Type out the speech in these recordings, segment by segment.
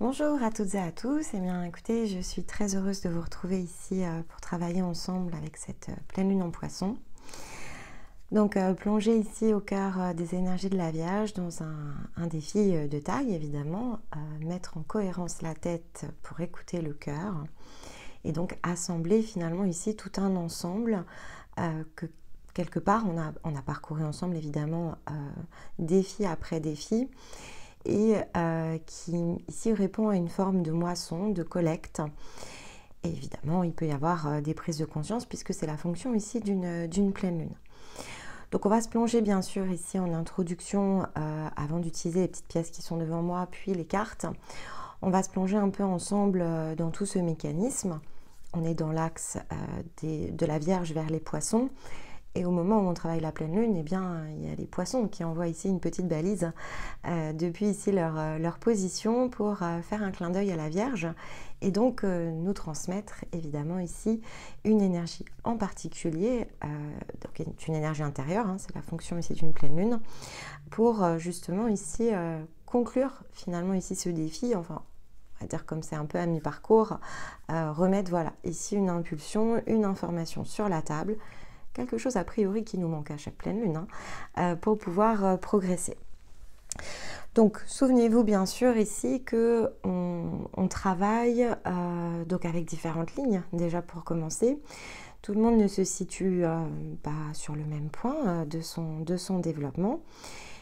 Bonjour à toutes et à tous. Eh bien, écoutez, je suis très heureuse de vous retrouver ici pour travailler ensemble avec cette pleine lune en Poisson. Donc, plonger ici au cœur des énergies de la Vierge dans un défi de taille, évidemment. Mettre en cohérence la tête pour écouter le cœur. Et donc, assembler finalement ici tout un ensemble que quelque part on a parcouru ensemble, évidemment, défi après défi. Et qui ici répond à une forme de moisson, de collecte. Et évidemment, il peut y avoir des prises de conscience puisque c'est la fonction ici d'une pleine lune. Donc on va se plonger bien sûr ici en introduction avant d'utiliser les petites pièces qui sont devant moi, puis les cartes. On va se plonger un peu ensemble dans tout ce mécanisme. On est dans l'axe de la Vierge vers les Poissons. Et au moment où on travaille la pleine lune, eh bien, il y a les Poissons qui envoient ici une petite balise depuis ici leur position pour faire un clin d'œil à la Vierge et donc nous transmettre évidemment ici une énergie en particulier, donc une énergie intérieure, hein, c'est la fonction ici d'une pleine lune, pour justement ici conclure finalement ici ce défi, enfin on va dire comme c'est un peu à mi-parcours, remettre voilà ici une impulsion, une information sur la table, quelque chose a priori qui nous manque à chaque pleine lune, hein, pour pouvoir progresser. Donc souvenez-vous bien sûr ici que on travaille donc avec différentes lignes déjà pour commencer. Tout le monde ne se situe pas sur le même point de son développement.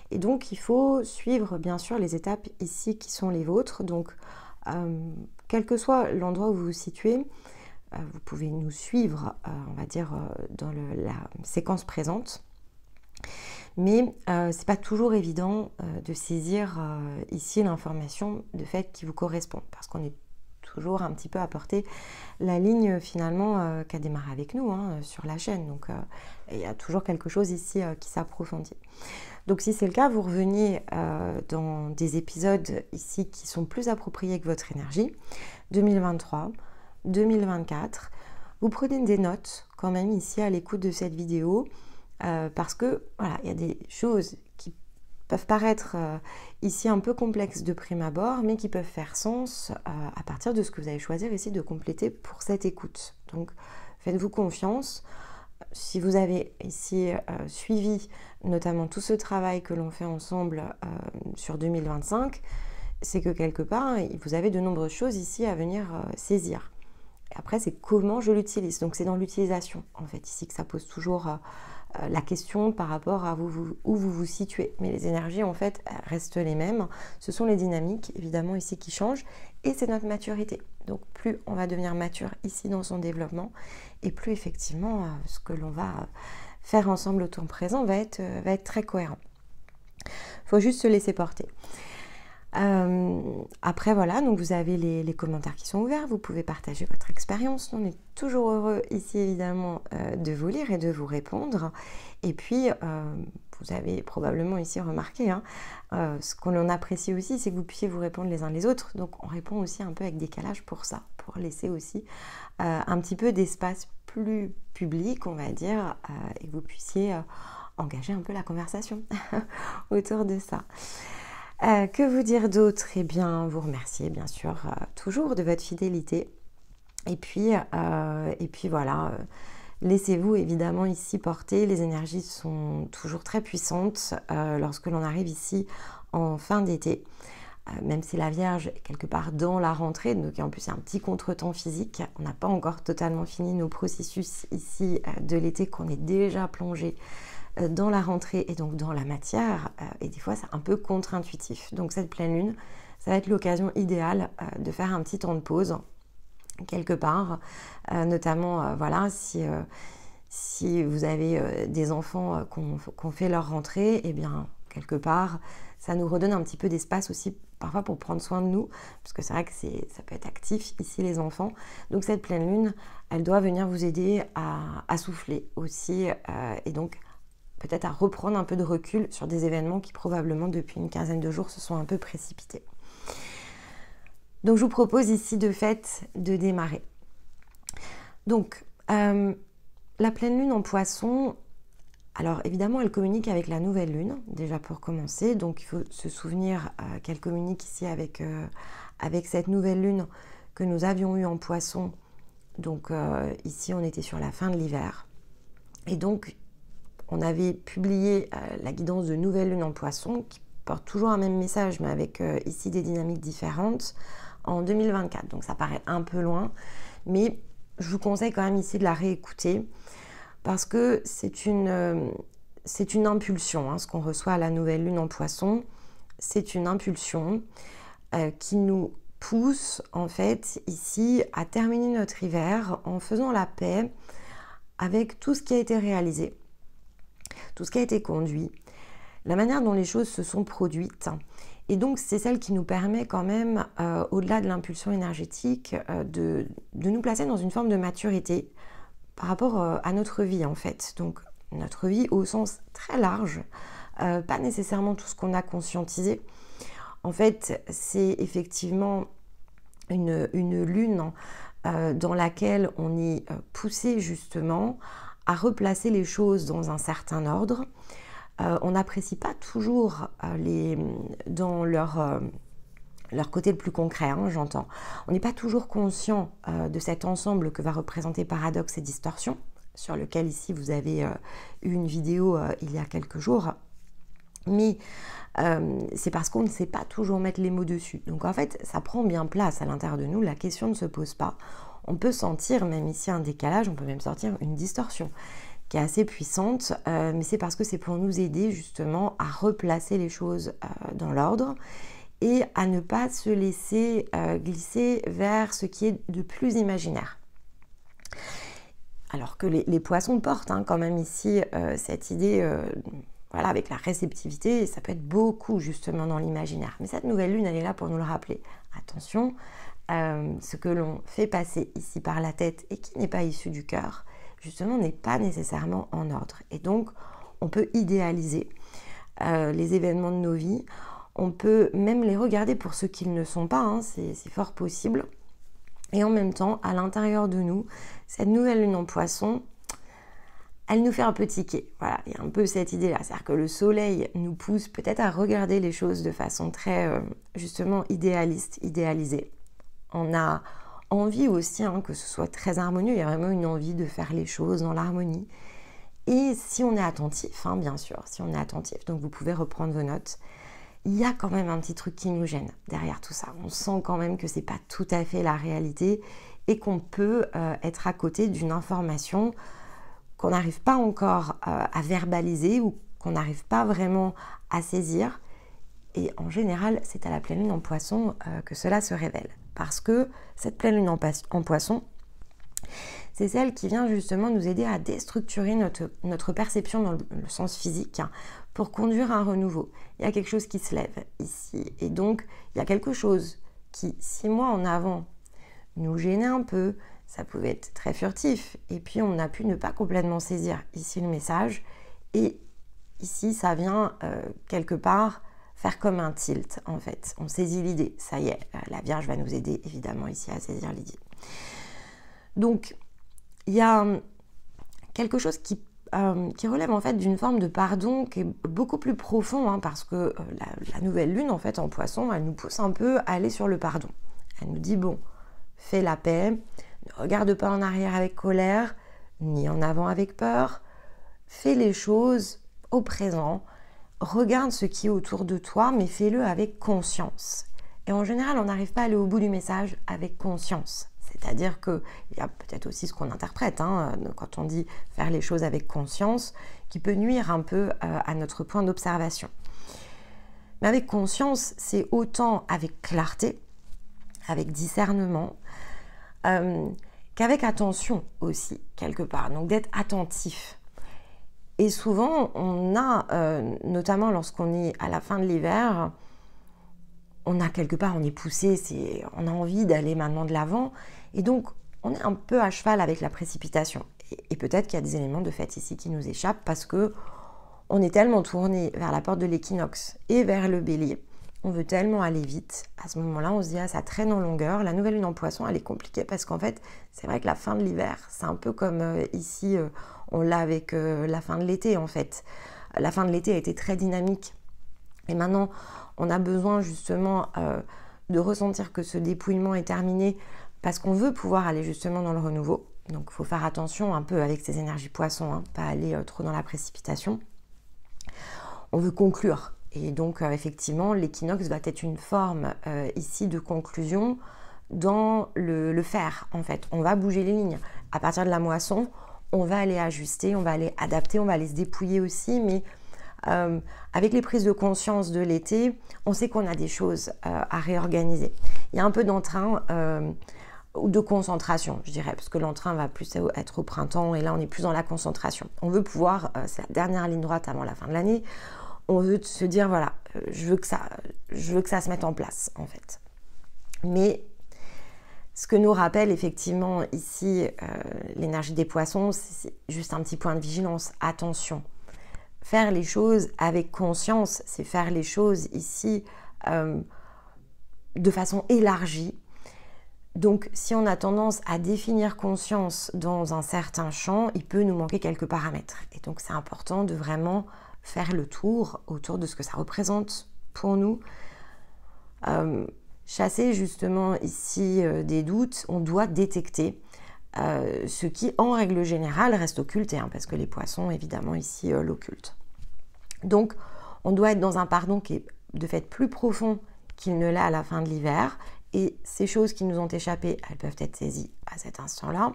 Et donc il faut suivre bien sûr les étapes ici qui sont les vôtres. Donc quel que soit l'endroit où vous vous situez, vous pouvez nous suivre, on va dire, dans la séquence présente. Mais c'est pas toujours évident de saisir ici l'information de fait qui vous correspond, parce qu'on est toujours un petit peu à porter la ligne finalement qui a démarré avec nous hein, sur la chaîne. Donc il y a toujours quelque chose ici qui s'approfondit. Donc si c'est le cas, vous reveniez dans des épisodes ici qui sont plus appropriés que votre énergie, 2023, 2024. Vous prenez des notes quand même ici à l'écoute de cette vidéo parce que voilà, il y a des choses qui peuvent paraître ici un peu complexes de prime abord, mais qui peuvent faire sens à partir de ce que vous allez choisir ici de compléter pour cette écoute. Donc faites-vous confiance. Si vous avez ici suivi notamment tout ce travail que l'on fait ensemble sur 2025, c'est que quelque part, vous avez de nombreuses choses ici à venir saisir. Et après, c'est comment je l'utilise. Donc, c'est dans l'utilisation, en fait, ici que ça pose toujours la question par rapport à où vous vous situez. Mais les énergies, en fait, restent les mêmes. Ce sont les dynamiques, évidemment, ici qui changent. Et c'est notre maturité. Donc, plus on va devenir mature ici dans son développement, et plus, effectivement, ce que l'on va faire ensemble au temps présent va être très cohérent. Il faut juste se laisser porter. Après voilà, donc vous avez les commentaires qui sont ouverts, vous pouvez partager votre expérience. On est toujours heureux ici évidemment de vous lire et de vous répondre. Et puis vous avez probablement ici remarqué, hein, ce qu'on en apprécie aussi, c'est que vous puissiez vous répondre les uns les autres. Donc on répond aussi un peu avec décalage pour ça, pour laisser aussi un petit peu d'espace plus public, on va dire, et que vous puissiez engager un peu la conversation autour de ça. Que vous dire d'autre? Eh bien, vous remercier bien sûr toujours de votre fidélité. Et puis voilà, laissez-vous évidemment ici porter. Les énergies sont toujours très puissantes lorsque l'on arrive ici en fin d'été. Même si la Vierge est quelque part dans la rentrée, donc en plus il y a un petit contretemps physique. On n'a pas encore totalement fini nos processus ici de l'été, qu'on est déjà plongé dans la rentrée et donc dans la matière, et des fois c'est un peu contre-intuitif. Donc cette pleine lune, ça va être l'occasion idéale de faire un petit temps de pause quelque part, notamment voilà, si vous avez des enfants qui ont fait leur rentrée, et bien quelque part ça nous redonne un petit peu d'espace aussi parfois pour prendre soin de nous, parce que c'est vrai que ça peut être actif ici les enfants. Donc cette pleine lune, elle doit venir vous aider à souffler aussi, et donc peut-être à reprendre un peu de recul sur des événements qui probablement depuis une quinzaine de jours se sont un peu précipités. Donc je vous propose ici de fait de démarrer. Donc la pleine lune en Poisson, Alors évidemment, elle communique avec la nouvelle lune, déjà pour commencer. Donc il faut se souvenir qu'elle communique ici avec cette nouvelle lune que nous avions eue en Poisson. Donc ici, on était sur la fin de l'hiver. Et donc, on avait publié la guidance de nouvelle lune en Poisson, qui porte toujours un même message, mais avec ici des dynamiques différentes, en 2024. Donc ça paraît un peu loin, mais je vous conseille quand même ici de la réécouter, parce que c'est une impulsion, hein, ce qu'on reçoit à la nouvelle lune en Poisson. C'est une impulsion qui nous pousse en fait ici à terminer notre hiver en faisant la paix avec tout ce qui a été réalisé, tout ce qui a été conduit, la manière dont les choses se sont produites. Et donc c'est celle qui nous permet quand même, au-delà de l'impulsion énergétique, de nous placer dans une forme de maturité par rapport à notre vie en fait. Donc notre vie au sens très large, pas nécessairement tout ce qu'on a conscientisé. En fait, c'est effectivement une lune dans laquelle on est poussé justement à replacer les choses dans un certain ordre. On n'apprécie pas toujours dans leur côté le plus concret, hein, j'entends. On n'est pas toujours conscient de cet ensemble que va représenter paradoxe et distorsion, sur lequel ici vous avez eu une vidéo il y a quelques jours. Mais c'est parce qu'on ne sait pas toujours mettre les mots dessus. Donc en fait, ça prend bien place à l'intérieur de nous, la question ne se pose pas. On peut sentir même ici un décalage, on peut même sentir une distorsion qui est assez puissante, mais c'est parce que c'est pour nous aider justement à replacer les choses dans l'ordre et à ne pas se laisser glisser vers ce qui est de plus imaginaire. Alors que les poissons portent hein, quand même ici cette idée... Voilà, avec la réceptivité, ça peut être beaucoup justement dans l'imaginaire. Mais cette nouvelle lune, elle est là pour nous le rappeler. Attention, ce que l'on fait passer ici par la tête et qui n'est pas issu du cœur, justement, n'est pas nécessairement en ordre. Et donc, on peut idéaliser les événements de nos vies. On peut même les regarder pour ce qu'ils ne sont pas, hein, c'est fort possible. Et en même temps, à l'intérieur de nous, cette nouvelle lune en Poisson, elle nous fait un peu tiquer. Voilà, il y a un peu cette idée-là. C'est-à-dire que le soleil nous pousse peut-être à regarder les choses de façon très, justement, idéaliste, idéalisée. On a envie aussi hein, que ce soit très harmonieux. Il y a vraiment une envie de faire les choses dans l'harmonie. Et si on est attentif, hein, bien sûr, si on est attentif, donc vous pouvez reprendre vos notes, il y a quand même un petit truc qui nous gêne derrière tout ça. On sent quand même que c'est pas tout à fait la réalité et qu'on peut être à côté d'une information qu'on n'arrive pas encore à verbaliser ou qu'on n'arrive pas vraiment à saisir. Et en général, c'est à la pleine lune en Poisson que cela se révèle. Parce que cette pleine lune en Poisson, c'est celle qui vient justement nous aider à déstructurer notre perception dans le sens physique pour conduire un renouveau. Il y a quelque chose qui se lève ici. Et donc, il y a quelque chose qui, 6 mois en avant, nous gênait un peu. Ça pouvait être très furtif. Et puis, on a pu ne pas complètement saisir ici le message. Et ici, ça vient quelque part faire comme un tilt, en fait. On saisit l'idée. Ça y est, la Vierge va nous aider, évidemment, ici à saisir l'idée. Donc, il y a quelque chose qui relève, en fait, d'une forme de pardon qui est beaucoup plus profond, hein, parce que la nouvelle lune, en fait, en Poisson, elle nous pousse un peu à aller sur le pardon. Elle nous dit, bon, fais la paix, ne regarde pas en arrière avec colère, ni en avant avec peur. Fais les choses au présent. Regarde ce qui est autour de toi, mais fais-le avec conscience. Et en général, on n'arrive pas à aller au bout du message avec conscience. C'est-à-dire qu'il y a peut-être aussi ce qu'on interprète hein, quand on dit faire les choses avec conscience, qui peut nuire un peu à notre point d'observation. Mais avec conscience, c'est autant avec clarté, avec discernement, qu'avec attention aussi, quelque part. Donc d'être attentif. Et souvent, on a, notamment lorsqu'on est à la fin de l'hiver, on a quelque part, on est poussé, on a envie d'aller maintenant de l'avant. Et donc, on est un peu à cheval avec la précipitation. Et peut-être qu'il y a des éléments de fait ici qui nous échappent parce que on est tellement tourné vers la porte de l'équinoxe et vers le bélier. On veut tellement aller vite. À ce moment-là, on se dit, ah, ça traîne en longueur. La nouvelle lune en Poisson, elle est compliquée parce qu'en fait, c'est vrai que la fin de l'hiver, c'est un peu comme ici, On l'a avec la fin de l'été en fait. La fin de l'été a été très dynamique. Et maintenant, on a besoin justement de ressentir que ce dépouillement est terminé parce qu'on veut pouvoir aller justement dans le renouveau. Donc il faut faire attention un peu avec ces énergies poissons, hein, pas aller trop dans la précipitation. On veut conclure. Et donc effectivement, l'équinoxe va être une forme ici de conclusion dans le faire en fait. On va bouger les lignes. À partir de la moisson, on va aller ajuster, on va aller adapter, on va aller se dépouiller aussi, mais avec les prises de conscience de l'été, on sait qu'on a des choses à réorganiser. Il y a un peu d'entrain ou de concentration, je dirais, parce que l'entrain va plus être au printemps et là on est plus dans la concentration. On veut pouvoir, c'est la dernière ligne droite avant la fin de l'année, on veut se dire voilà, je veux que ça se mette en place en fait. Mais ce que nous rappelle effectivement ici l'énergie des poissons, c'est juste un petit point de vigilance, attention. Faire les choses avec conscience, c'est faire les choses ici de façon élargie. Donc, si on a tendance à définir conscience dans un certain champ, il peut nous manquer quelques paramètres. Et donc, c'est important de vraiment faire le tour autour de ce que ça représente pour nous. Chasser justement ici des doutes, on doit détecter ce qui, en règle générale, reste occulté, hein, parce que les poissons, évidemment, ici, l'occultent. Donc, on doit être dans un pardon qui est de fait plus profond qu'il ne l'est à la fin de l'hiver. Et ces choses qui nous ont échappé, elles peuvent être saisies à cet instant-là.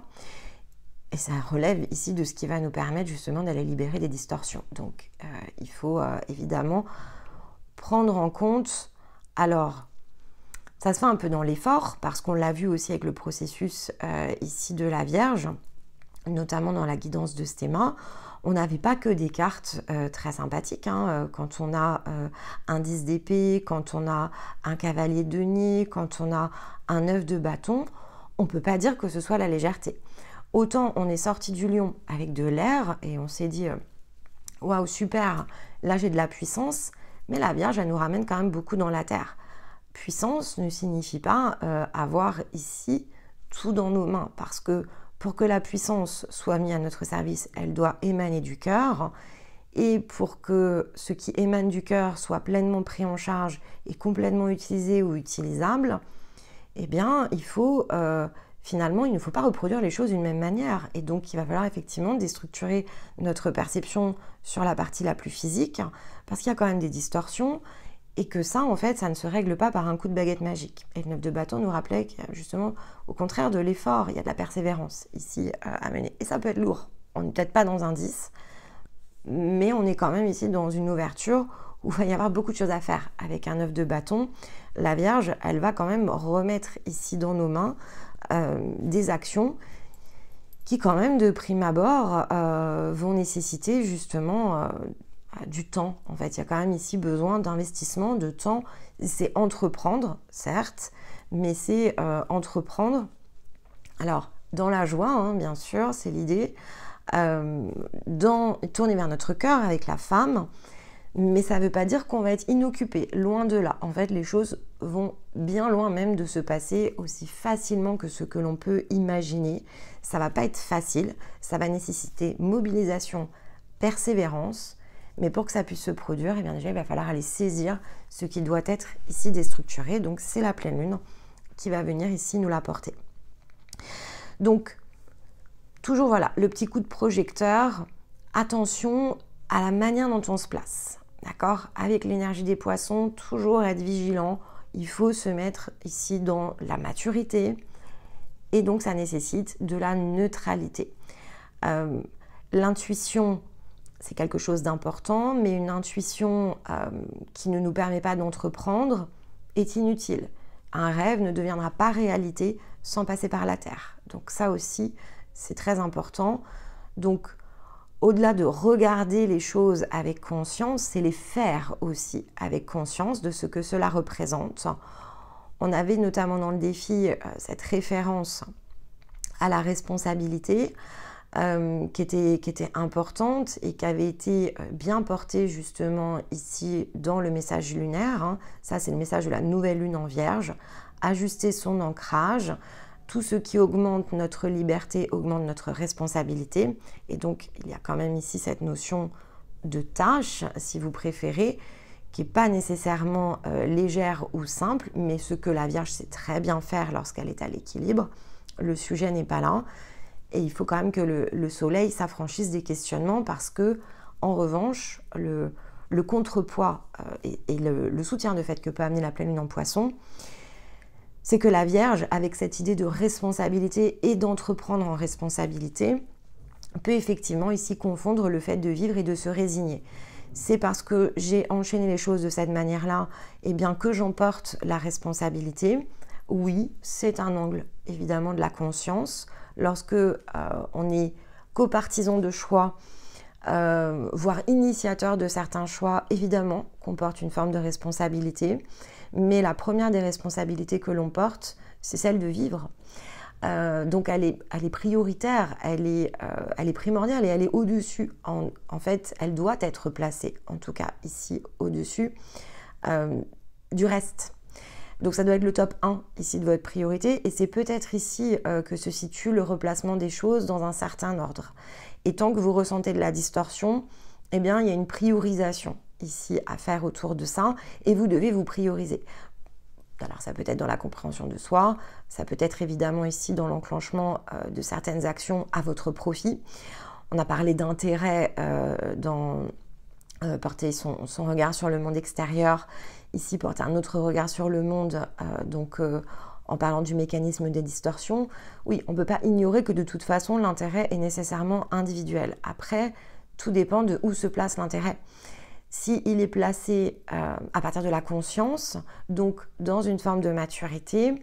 Et ça relève ici de ce qui va nous permettre justement d'aller libérer des distorsions. Donc, il faut évidemment prendre en compte... Alors, ça se fait un peu dans l'effort, parce qu'on l'a vu aussi avec le processus ici de la Vierge, notamment dans la guidance de Stéma. On n'avait pas que des cartes très sympathiques, hein, quand on a un 10 d'épée, quand on a un cavalier de denier, quand on a un 9 de bâton, on ne peut pas dire que ce soit la légèreté. Autant on est sorti du lion avec de l'air et on s'est dit « Waouh, super, là j'ai de la puissance », mais la Vierge, elle nous ramène quand même beaucoup dans la terre. Puissance ne signifie pas avoir ici tout dans nos mains, parce que pour que la puissance soit mise à notre service, elle doit émaner du cœur. Et pour que ce qui émane du cœur soit pleinement pris en charge et complètement utilisé ou utilisable, eh bien, il faut finalement, il ne faut pas reproduire les choses d'une même manière. Et donc, il va falloir effectivement déstructurer notre perception sur la partie la plus physique, parce qu'il y a quand même des distorsions. Et que ça, en fait, ça ne se règle pas par un coup de baguette magique. Et le 9 de bâton nous rappelait qu'il y a justement, au contraire de l'effort, il y a de la persévérance ici à mener. Et ça peut être lourd. On n'est peut-être pas dans un 10, mais on est quand même ici dans une ouverture où il va y avoir beaucoup de choses à faire. Avec un 9 de bâton, la Vierge, elle va quand même remettre ici dans nos mains des actions qui, quand même, de prime abord, vont nécessiter justement... du temps. En fait, il y a quand même ici besoin d'investissement, de temps. C'est entreprendre, certes, mais c'est entreprendre. Alors, dans la joie, hein, bien sûr, c'est l'idée. Tourner vers notre cœur avec la femme, mais ça ne veut pas dire qu'on va être inoccupé. Loin de là. En fait, les choses vont bien loin même de se passer aussi facilement que ce que l'on peut imaginer. Ça ne va pas être facile. Ça va nécessiter mobilisation, persévérance. Mais pour que ça puisse se produire, eh bien déjà, il va falloir aller saisir ce qui doit être ici déstructuré. Donc, c'est la pleine lune qui va venir ici nous l'apporter. Donc, toujours, voilà, le petit coup de projecteur. Attention à la manière dont on se place. D'accord ? Avec l'énergie des poissons, toujours être vigilant. Il faut se mettre ici dans la maturité. Et donc, ça nécessite de la neutralité. L'intuition... c'est quelque chose d'important, mais une intuition qui ne nous permet pas d'entreprendre est inutile. Un rêve ne deviendra pas réalité sans passer par la terre. Donc ça aussi, c'est très important. Donc, au-delà de regarder les choses avec conscience, c'est les faire aussi avec conscience de ce que cela représente. On avait notamment dans le défi cette référence à la responsabilité, qui était importante et qui avait été bien portée justement ici dans le message lunaire. Ça, c'est le message de la nouvelle lune en Vierge. Ajuster son ancrage, tout ce qui augmente notre liberté augmente notre responsabilité. Et donc, il y a quand même ici cette notion de tâche, si vous préférez, qui n'est pas nécessairement légère ou simple, mais ce que la Vierge sait très bien faire lorsqu'elle est à l'équilibre. Le sujet n'est pas là. Et il faut quand même que le Soleil s'affranchisse des questionnements parce que, en revanche, le contrepoids et le soutien de fait que peut amener la pleine lune en Poisson, c'est que la Vierge, avec cette idée de responsabilité et d'entreprendre en responsabilité, peut effectivement ici confondre le fait de vivre et de se résigner. C'est parce que j'ai enchaîné les choses de cette manière-là, eh bien que j'emporte la responsabilité. Oui, c'est un angle évidemment de la conscience. Lorsque on est copartisan de choix, voire initiateur de certains choix, évidemment qu'on porte une forme de responsabilité. Mais la première des responsabilités que l'on porte, c'est celle de vivre. Donc elle est prioritaire, elle est primordiale et elle est au-dessus. En fait, elle doit être placée, en tout cas ici au-dessus du reste. Donc ça doit être le top 1 ici de votre priorité et c'est peut-être ici que se situe le replacement des choses dans un certain ordre. Et tant que vous ressentez de la distorsion, eh bien il y a une priorisation ici à faire autour de ça et vous devez vous prioriser. Alors ça peut être dans la compréhension de soi, ça peut être évidemment ici dans l'enclenchement de certaines actions à votre profit. On a parlé d'intérêt dans porter son regard sur le monde extérieur, ici porter un autre regard sur le monde, en parlant du mécanisme des distorsions. Oui, on ne peut pas ignorer que de toute façon l'intérêt est nécessairement individuel. Après, tout dépend de où se place l'intérêt. S'il est placé à partir de la conscience, donc dans une forme de maturité,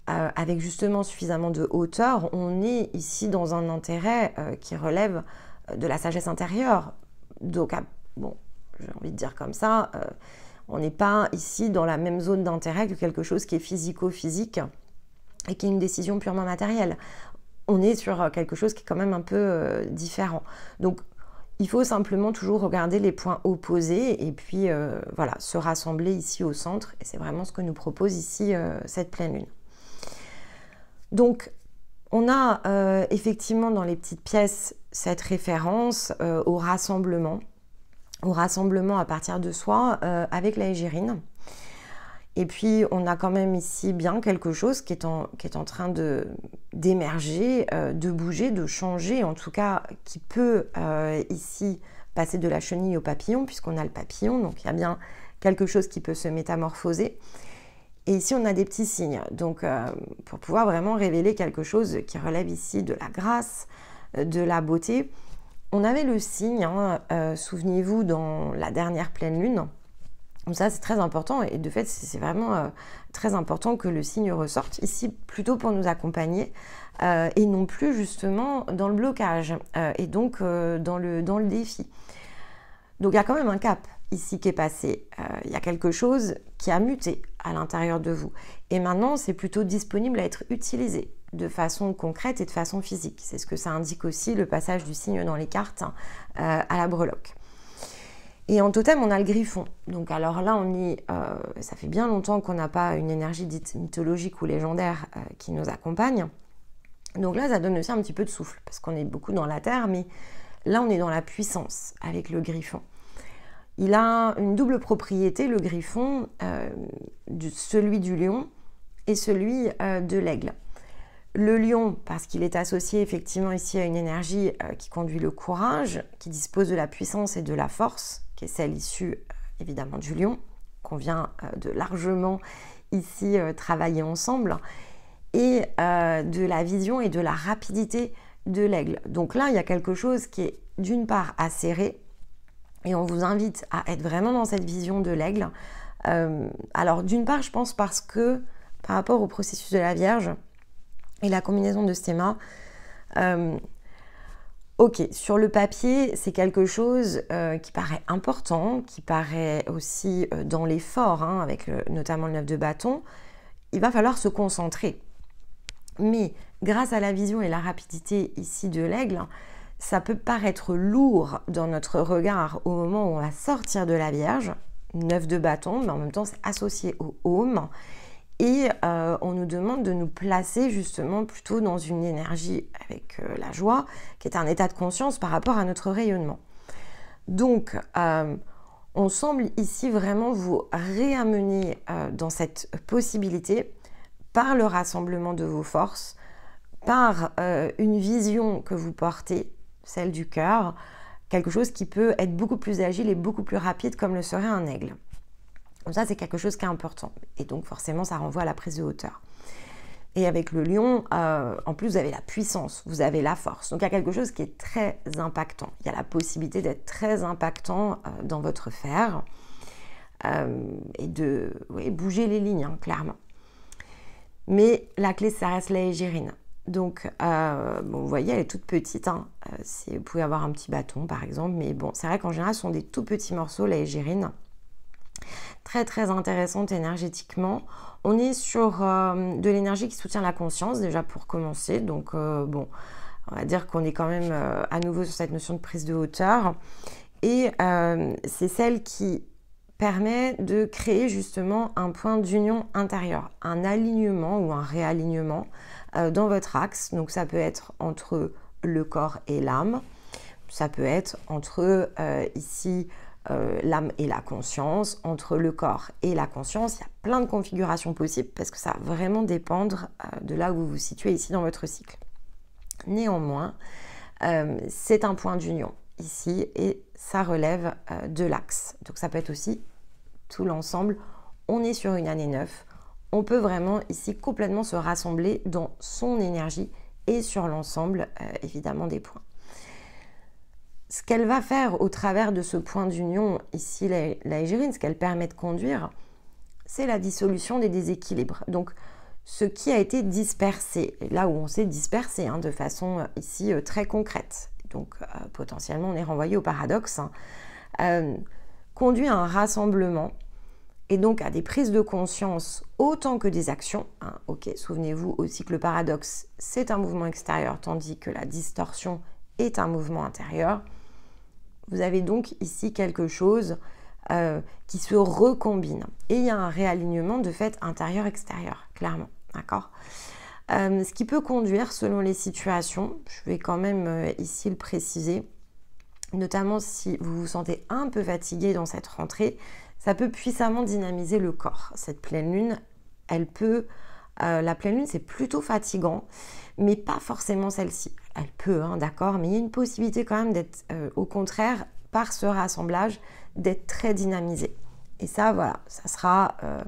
avec justement suffisamment de hauteur, on est ici dans un intérêt qui relève de la sagesse intérieure. Donc, bon, j'ai envie de dire comme ça, on n'est pas ici dans la même zone d'intérêt que quelque chose qui est physico-physique et qui est une décision purement matérielle. On est sur quelque chose qui est quand même un peu différent. Donc, il faut simplement toujours regarder les points opposés et puis voilà, se rassembler ici au centre. Et c'est vraiment ce que nous propose ici cette pleine lune. Donc, on a effectivement dans les petites pièces cette référence au rassemblement à partir de soi avec la égérine. Et puis, on a quand même ici bien quelque chose qui est en train d'émerger, de bouger, de changer, en tout cas, qui peut ici passer de la chenille au papillon, puisqu'on a le papillon, donc il y a bien quelque chose qui peut se métamorphoser. Et ici, on a des petits signes, donc pour pouvoir vraiment révéler quelque chose qui relève ici de la grâce, de la beauté. On avait le signe, hein, souvenez-vous, dans la dernière pleine lune. Donc ça, c'est très important et de fait, c'est vraiment très important que le signe ressorte ici plutôt pour nous accompagner et non plus justement dans le blocage et donc dans le défi. Donc il y a quand même un cap ici qui est passé. Il y a quelque chose qui a muté à l'intérieur de vous. Et maintenant, c'est plutôt disponible à être utilisé de façon concrète et de façon physique. C'est ce que ça indique aussi le passage du signe dans les cartes à la breloque. Et en totem, on a le griffon. Donc alors là, ça fait bien longtemps qu'on n'a pas une énergie dite mythologique ou légendaire qui nous accompagne. Donc là, ça donne aussi un petit peu de souffle, parce qu'on est beaucoup dans la terre, mais là, on est dans la puissance avec le griffon. Il a une double propriété, le griffon, celui du lion et celui de l'aigle. Le lion, parce qu'il est associé effectivement ici à une énergie qui conduit le courage, qui dispose de la puissance et de la force, qui est celle issue évidemment du lion, qu'on vient de largement ici travailler ensemble, et de la vision et de la rapidité de l'aigle. Donc là, il y a quelque chose qui est d'une part acéré, et on vous invite à être vraiment dans cette vision de l'aigle. Alors d'une part, je pense parce que par rapport au processus de la Vierge et la combinaison de stéma, ok, sur le papier, c'est quelque chose qui paraît important, qui paraît aussi dans l'effort, hein, avec notamment le 9 de bâton. Il va falloir se concentrer. Mais grâce à la vision et la rapidité ici de l'aigle, ça peut paraître lourd dans notre regard au moment où on va sortir de la Vierge, 9 de bâton, mais en même temps c'est associé au Home. Et on nous demande de nous placer justement plutôt dans une énergie avec la joie, qui est un état de conscience par rapport à notre rayonnement. Donc, on semble ici vraiment vous réamener dans cette possibilité par le rassemblement de vos forces, par une vision que vous portez, celle du cœur, quelque chose qui peut être beaucoup plus agile et beaucoup plus rapide comme le serait un aigle. Donc ça, c'est quelque chose qui est important. Et donc forcément, ça renvoie à la prise de hauteur. Et avec le lion, en plus, vous avez la puissance, vous avez la force. Donc il y a quelque chose qui est très impactant. Il y a la possibilité d'être très impactant dans votre faire et de bouger les lignes, hein, clairement. Mais la clé, ça reste la égérine. Donc, bon, vous voyez, elle est toute petite. Hein. Vous pouvez avoir un petit bâton, par exemple. Mais bon, c'est vrai qu'en général, ce sont des tout petits morceaux, la égérine. Très, très intéressante énergétiquement. On est sur de l'énergie qui soutient la conscience, déjà pour commencer. Donc, bon, on va dire qu'on est quand même à nouveau sur cette notion de prise de hauteur. Et c'est celle qui permet de créer justement un point d'union intérieure, un alignement ou un réalignement dans votre axe. Donc ça peut être entre le corps et l'âme, ça peut être entre ici l'âme et la conscience, entre le corps et la conscience. Il y a plein de configurations possibles parce que ça va vraiment dépendre de là où vous vous situez ici dans votre cycle. Néanmoins, c'est un point d'union ici et ça relève de l'axe. Donc ça peut être aussi tout l'ensemble. On est sur une année 9. On peut vraiment ici complètement se rassembler dans son énergie et sur l'ensemble évidemment des points. Ce qu'elle va faire au travers de ce point d'union ici, la égérine, ce qu'elle permet de conduire, c'est la dissolution des déséquilibres. Donc ce qui a été dispersé, là où on s'est dispersé hein, de façon ici très concrète. Donc potentiellement on est renvoyé au paradoxe, hein, conduit à un rassemblement et donc à des prises de conscience autant que des actions. Hein. Ok, souvenez-vous aussi que le paradoxe c'est un mouvement extérieur tandis que la distorsion est un mouvement intérieur. Vous avez donc ici quelque chose qui se recombine et il y a un réalignement de fait intérieur-extérieur, clairement, d'accord ? Ce qui peut conduire selon les situations, je vais quand même ici le préciser, notamment si vous vous sentez un peu fatigué dans cette rentrée, ça peut puissamment dynamiser le corps. Cette pleine lune, la pleine lune c'est plutôt fatigant, mais pas forcément celle-ci. Elle peut, hein, d'accord, mais il y a une possibilité quand même d'être, au contraire, par ce rassemblage, d'être très dynamisé. Et ça, voilà, ça sera une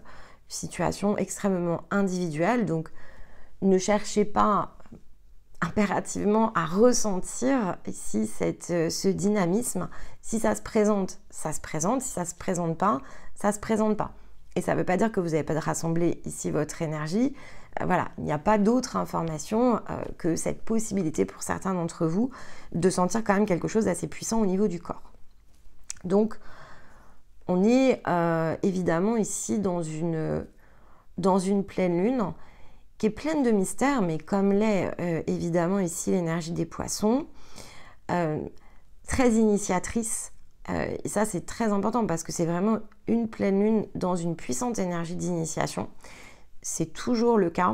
situation extrêmement individuelle, donc ne cherchez pas impérativement à ressentir ici ce dynamisme. Si ça se présente, ça se présente. Si ça ne se présente pas, ça ne se présente pas. Et ça ne veut pas dire que vous n'avez pas de rassembler ici votre énergie. Voilà, il n'y a pas d'autre information que cette possibilité pour certains d'entre vous de sentir quand même quelque chose d'assez puissant au niveau du corps. Donc, on est évidemment ici dans une pleine lune qui est pleine de mystères, mais comme l'est évidemment ici l'énergie des poissons, très initiatrice. Et ça, c'est très important parce que c'est vraiment une pleine lune dans une puissante énergie d'initiation. C'est toujours le cas,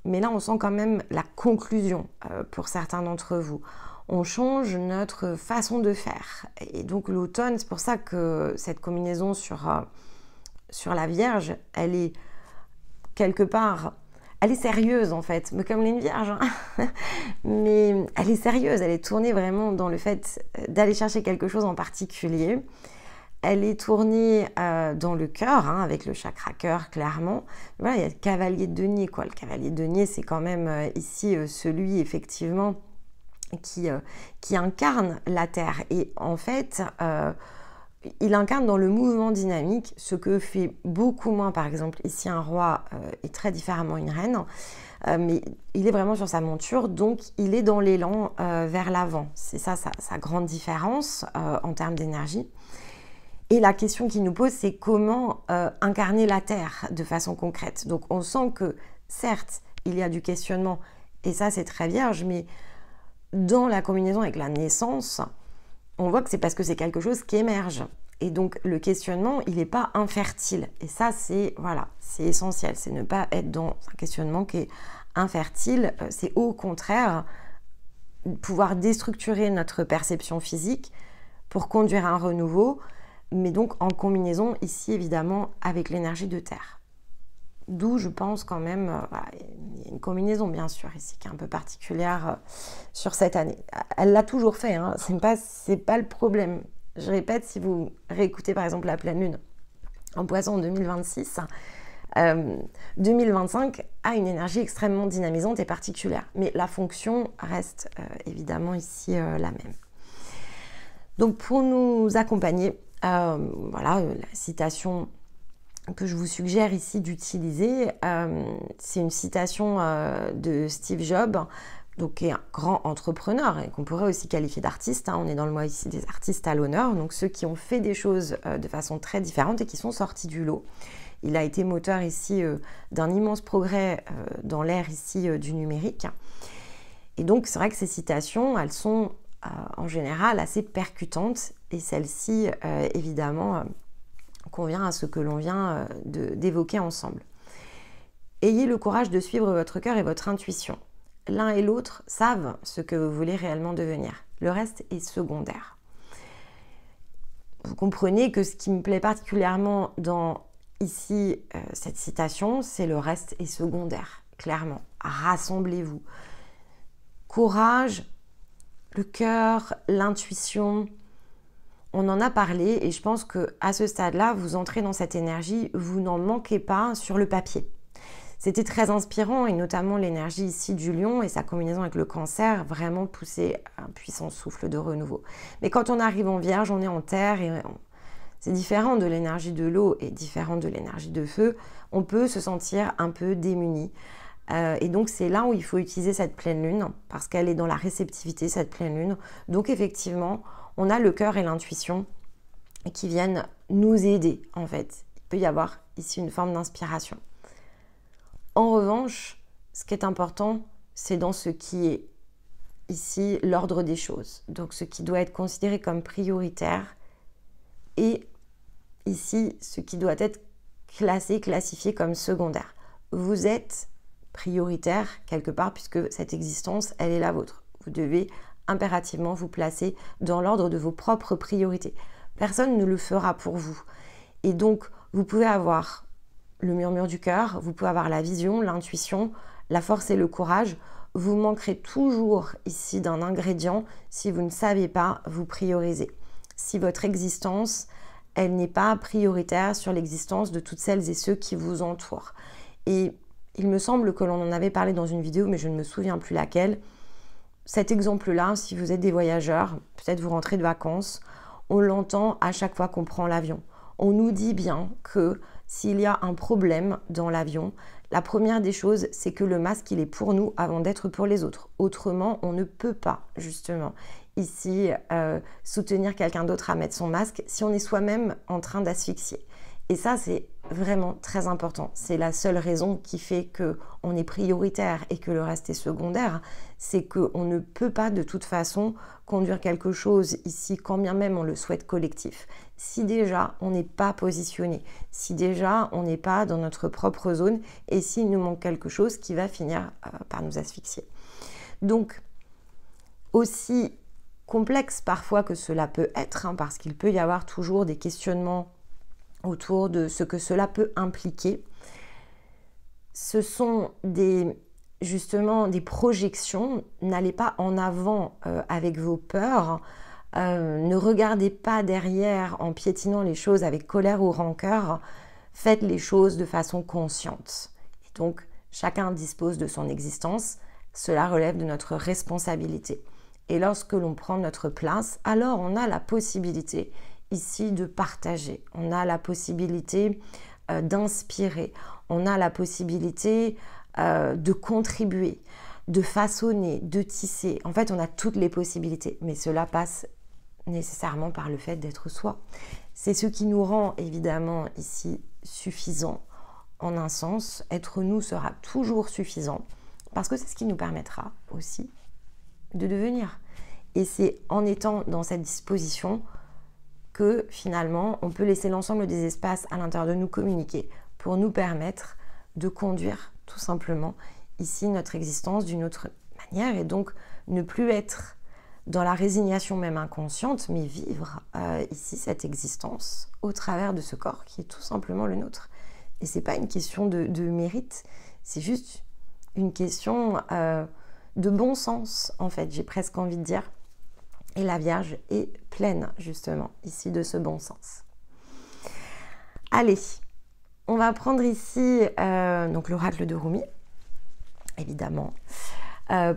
mais là, on sent quand même la conclusion pour certains d'entre vous. On change notre façon de faire. Et donc, l'automne, c'est pour ça que cette combinaison sur la Vierge, elle est quelque part... Elle est sérieuse en fait, mais comme une vierge, hein. Mais elle est sérieuse, elle est tournée vraiment dans le fait d'aller chercher quelque chose en particulier. Elle est tournée dans le cœur, hein, avec le chakra cœur clairement. Voilà, il y a le cavalier de denier, quoi. Le cavalier de denier, c'est quand même ici celui effectivement qui incarne la Terre. Et en fait... il incarne dans le mouvement dynamique ce que fait beaucoup moins, par exemple, ici un roi et très différemment une reine, mais il est vraiment sur sa monture, donc il est dans l'élan vers l'avant. C'est ça sa grande différence en termes d'énergie. Et la question qu'il nous pose, c'est comment incarner la Terre de façon concrète. Donc on sent que, certes, il y a du questionnement, et ça c'est très vierge, mais dans la combinaison avec la naissance, on voit que c'est parce que c'est quelque chose qui émerge. Et donc le questionnement, il n'est pas infertile. Et ça, c'est voilà, c'est essentiel. C'est ne pas être dans un questionnement qui est infertile. C'est au contraire pouvoir déstructurer notre perception physique pour conduire un renouveau, mais donc en combinaison ici évidemment avec l'énergie de terre. D'où je pense quand même, voilà, il y a une combinaison bien sûr ici qui est un peu particulière sur cette année. Elle l'a toujours fait, hein, c'est pas le problème. Je répète, si vous réécoutez par exemple la pleine lune en Poisson en 2026, 2025 a une énergie extrêmement dynamisante et particulière. Mais la fonction reste évidemment ici la même. Donc pour nous accompagner, voilà, la citation que je vous suggère ici d'utiliser, c'est une citation de Steve Jobs, donc qui est un grand entrepreneur et qu'on pourrait aussi qualifier d'artiste. Hein. On est dans le mois ici des artistes à l'honneur, donc ceux qui ont fait des choses de façon très différente et qui sont sortis du lot. Il a été moteur ici d'un immense progrès dans l'ère ici du numérique. Et donc c'est vrai que ces citations, elles sont en général assez percutantes et celle-ci, évidemment, convient à ce que l'on vient d'évoquer ensemble. Ayez le courage de suivre votre cœur et votre intuition. L'un et l'autre savent ce que vous voulez réellement devenir. Le reste est secondaire. Vous comprenez que ce qui me plaît particulièrement dans ici cette citation, c'est le reste est secondaire, clairement. Rassemblez-vous. Courage, le cœur, l'intuition, on en a parlé et je pense qu'à ce stade-là, vous entrez dans cette énergie, vous n'en manquez pas sur le papier. C'était très inspirant et notamment l'énergie ici du lion et sa combinaison avec le cancer vraiment poussait un puissant souffle de renouveau. Mais quand on arrive en vierge, on est en terre et c'est différent de l'énergie de l'eau et différent de l'énergie de feu. On peut se sentir un peu démuni. Et donc c'est là où il faut utiliser cette pleine lune parce qu'elle est dans la réceptivité, cette pleine lune. Donc effectivement, on a le cœur et l'intuition qui viennent nous aider en fait. Il peut y avoir ici une forme d'inspiration. En revanche, ce qui est important, c'est dans ce qui est ici l'ordre des choses. Donc ce qui doit être considéré comme prioritaire et ici ce qui doit être classifié comme secondaire. Vous êtes prioritaire quelque part puisque cette existence, elle est la vôtre. Vous devez impérativement vous placer dans l'ordre de vos propres priorités. Personne ne le fera pour vous. Et donc, vous pouvez avoir le murmure du cœur, vous pouvez avoir la vision, l'intuition, la force et le courage. Vous manquerez toujours ici d'un ingrédient si vous ne savez pas vous prioriser. Si votre existence, elle n'est pas prioritaire sur l'existence de toutes celles et ceux qui vous entourent. Et il me semble que l'on en avait parlé dans une vidéo, mais je ne me souviens plus laquelle. Cet exemple-là, si vous êtes des voyageurs, peut-être vous rentrez de vacances, on l'entend à chaque fois qu'on prend l'avion. On nous dit bien que s'il y a un problème dans l'avion, la première des choses, c'est que le masque, il est pour nous avant d'être pour les autres. Autrement, on ne peut pas, justement, ici, soutenir quelqu'un d'autre à mettre son masque si on est soi-même en train d'asphyxier. Et ça, c'est vraiment très important. C'est la seule raison qui fait qu'on est prioritaire et que le reste est secondaire. C'est qu'on ne peut pas de toute façon conduire quelque chose ici, quand bien même on le souhaite collectif. Si déjà on n'est pas positionné, si déjà on n'est pas dans notre propre zone et s'il nous manque quelque chose qui va finir par nous asphyxier. Donc, aussi complexe parfois que cela peut être, hein, parce qu'il peut y avoir toujours des questionnements autour de ce que cela peut impliquer. Ce sont justement des projections. N'allez pas en avant avec vos peurs. Ne regardez pas derrière en piétinant les choses avec colère ou rancœur. Faites les choses de façon consciente. Et donc, chacun dispose de son existence. Cela relève de notre responsabilité. Et lorsque l'on prend notre place, alors on a la possibilité ici de partager, on a la possibilité d'inspirer, on a la possibilité de contribuer, de façonner, de tisser. En fait, on a toutes les possibilités, mais cela passe nécessairement par le fait d'être soi. C'est ce qui nous rend évidemment ici suffisant en un sens. Être nous sera toujours suffisant parce que c'est ce qui nous permettra aussi de devenir. Et c'est en étant dans cette disposition que finalement, on peut laisser l'ensemble des espaces à l'intérieur de nous communiquer pour nous permettre de conduire tout simplement ici notre existence d'une autre manière et donc ne plus être dans la résignation même inconsciente, mais vivre ici cette existence au travers de ce corps qui est tout simplement le nôtre. Et c'est pas une question de mérite, c'est juste une question de bon sens en fait, j'ai presque envie de dire. Et la Vierge est pleine justement ici de ce bon sens. Allez, on va prendre ici donc l'oracle de Rumi, évidemment,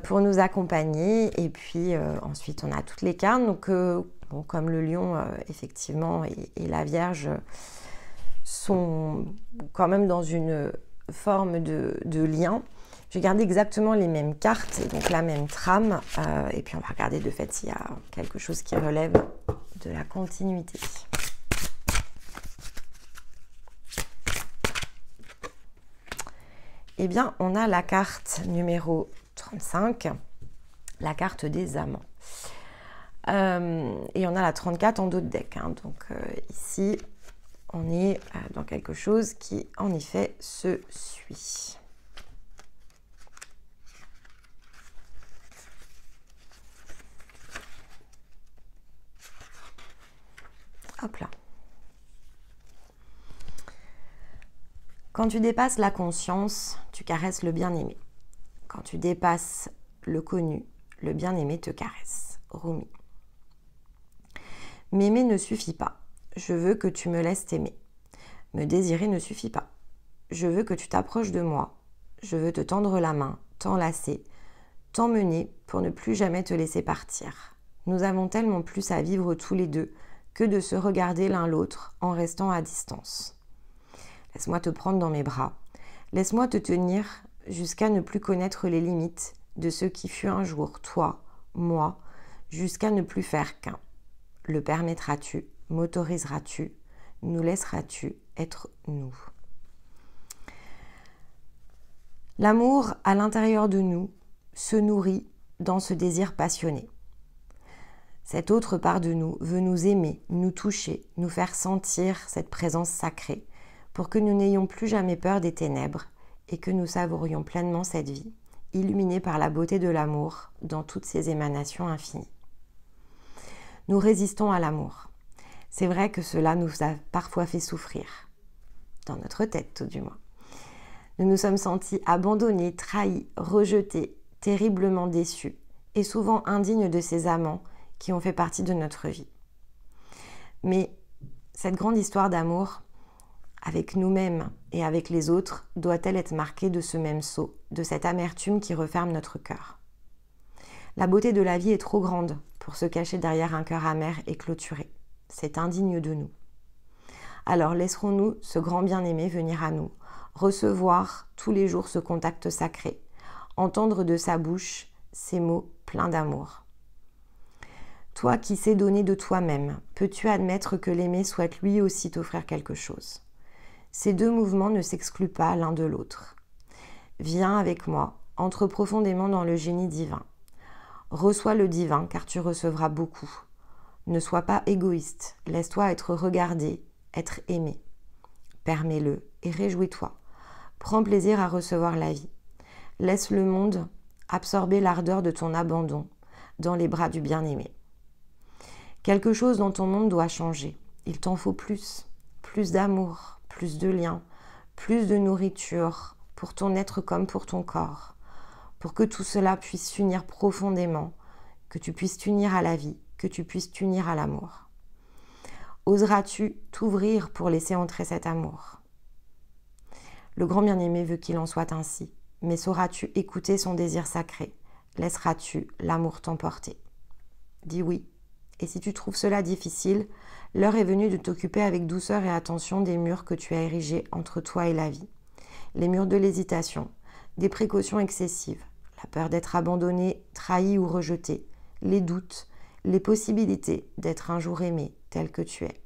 pour nous accompagner. Et puis ensuite, on a toutes les cartes. Donc, bon, comme le lion, effectivement, et la Vierge sont quand même dans une forme de lien. Je vais garder exactement les mêmes cartes, et donc la même trame. Et puis, on va regarder de fait s'il y a quelque chose qui relève de la continuité. Eh bien, on a la carte numéro 35, la carte des amants. Et on a la 34 en dos de deck. Hein. Donc ici, on est dans quelque chose qui, en effet, se suit. Hop là. Quand tu dépasses la conscience, tu caresses le bien-aimé. Quand tu dépasses le connu, le bien-aimé te caresse. Rumi. M'aimer ne suffit pas. Je veux que tu me laisses t'aimer. Me désirer ne suffit pas. Je veux que tu t'approches de moi. Je veux te tendre la main, t'enlacer, t'emmener pour ne plus jamais te laisser partir. Nous avons tellement plus à vivre tous les deux que de se regarder l'un l'autre en restant à distance. Laisse-moi te prendre dans mes bras. Laisse-moi te tenir jusqu'à ne plus connaître les limites de ce qui fut un jour toi, moi, jusqu'à ne plus faire qu'un. Le permettras-tu? M'autoriseras-tu? Nous laisseras-tu être nous? L'amour à l'intérieur de nous se nourrit dans ce désir passionné. Cette autre part de nous veut nous aimer, nous toucher, nous faire sentir cette présence sacrée pour que nous n'ayons plus jamais peur des ténèbres et que nous savourions pleinement cette vie, illuminée par la beauté de l'amour dans toutes ses émanations infinies. Nous résistons à l'amour. C'est vrai que cela nous a parfois fait souffrir, dans notre tête tout du moins. Nous nous sommes sentis abandonnés, trahis, rejetés, terriblement déçus et souvent indignes de ces amants qui ont fait partie de notre vie. Mais cette grande histoire d'amour, avec nous-mêmes et avec les autres, doit-elle être marquée de ce même sceau, de cette amertume qui referme notre cœur. La beauté de la vie est trop grande pour se cacher derrière un cœur amer et clôturé. C'est indigne de nous. Alors laisserons-nous ce grand bien-aimé venir à nous, recevoir tous les jours ce contact sacré, entendre de sa bouche ces mots pleins d'amour. Toi qui sais donner de toi-même, peux-tu admettre que l'aimer souhaite lui aussi t'offrir quelque chose? Ces deux mouvements ne s'excluent pas l'un de l'autre. Viens avec moi, entre profondément dans le génie divin. Reçois le divin car tu recevras beaucoup. Ne sois pas égoïste, laisse-toi être regardé, être aimé. Permets-le et réjouis-toi. Prends plaisir à recevoir la vie. Laisse le monde absorber l'ardeur de ton abandon dans les bras du bien-aimé. Quelque chose dans ton monde doit changer. Il t'en faut plus d'amour, plus de liens, plus de nourriture pour ton être comme pour ton corps, pour que tout cela puisse s'unir profondément, que tu puisses t'unir à la vie, que tu puisses t'unir à l'amour. Oseras-tu t'ouvrir pour laisser entrer cet amour? Le grand bien-aimé veut qu'il en soit ainsi, mais sauras-tu écouter son désir sacré? Laisseras-tu l'amour t'emporter? Dis oui. Et si tu trouves cela difficile, l'heure est venue de t'occuper avec douceur et attention des murs que tu as érigés entre toi et la vie. Les murs de l'hésitation, des précautions excessives, la peur d'être abandonné, trahi ou rejeté, les doutes, les possibilités d'être un jour aimé tel que tu es.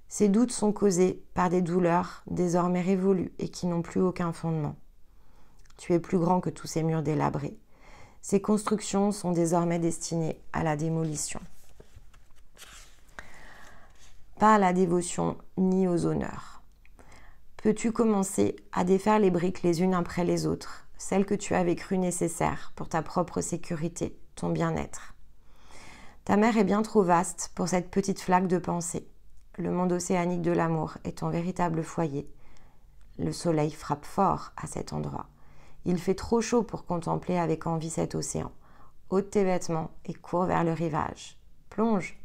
Ces doutes sont causés par des douleurs désormais révolues et qui n'ont plus aucun fondement. Tu es plus grand que tous ces murs délabrés. Ces constructions sont désormais destinées à la démolition. pas à la dévotion ni aux honneurs. Peux-tu commencer à défaire les briques les unes après les autres, celles que tu avais crues nécessaires pour ta propre sécurité, ton bien-être? Ta mer est bien trop vaste pour cette petite flaque de pensée. Le monde océanique de l'amour est ton véritable foyer. Le soleil frappe fort à cet endroit. Il fait trop chaud pour contempler avec envie cet océan. Ôte tes vêtements et cours vers le rivage. Plonge.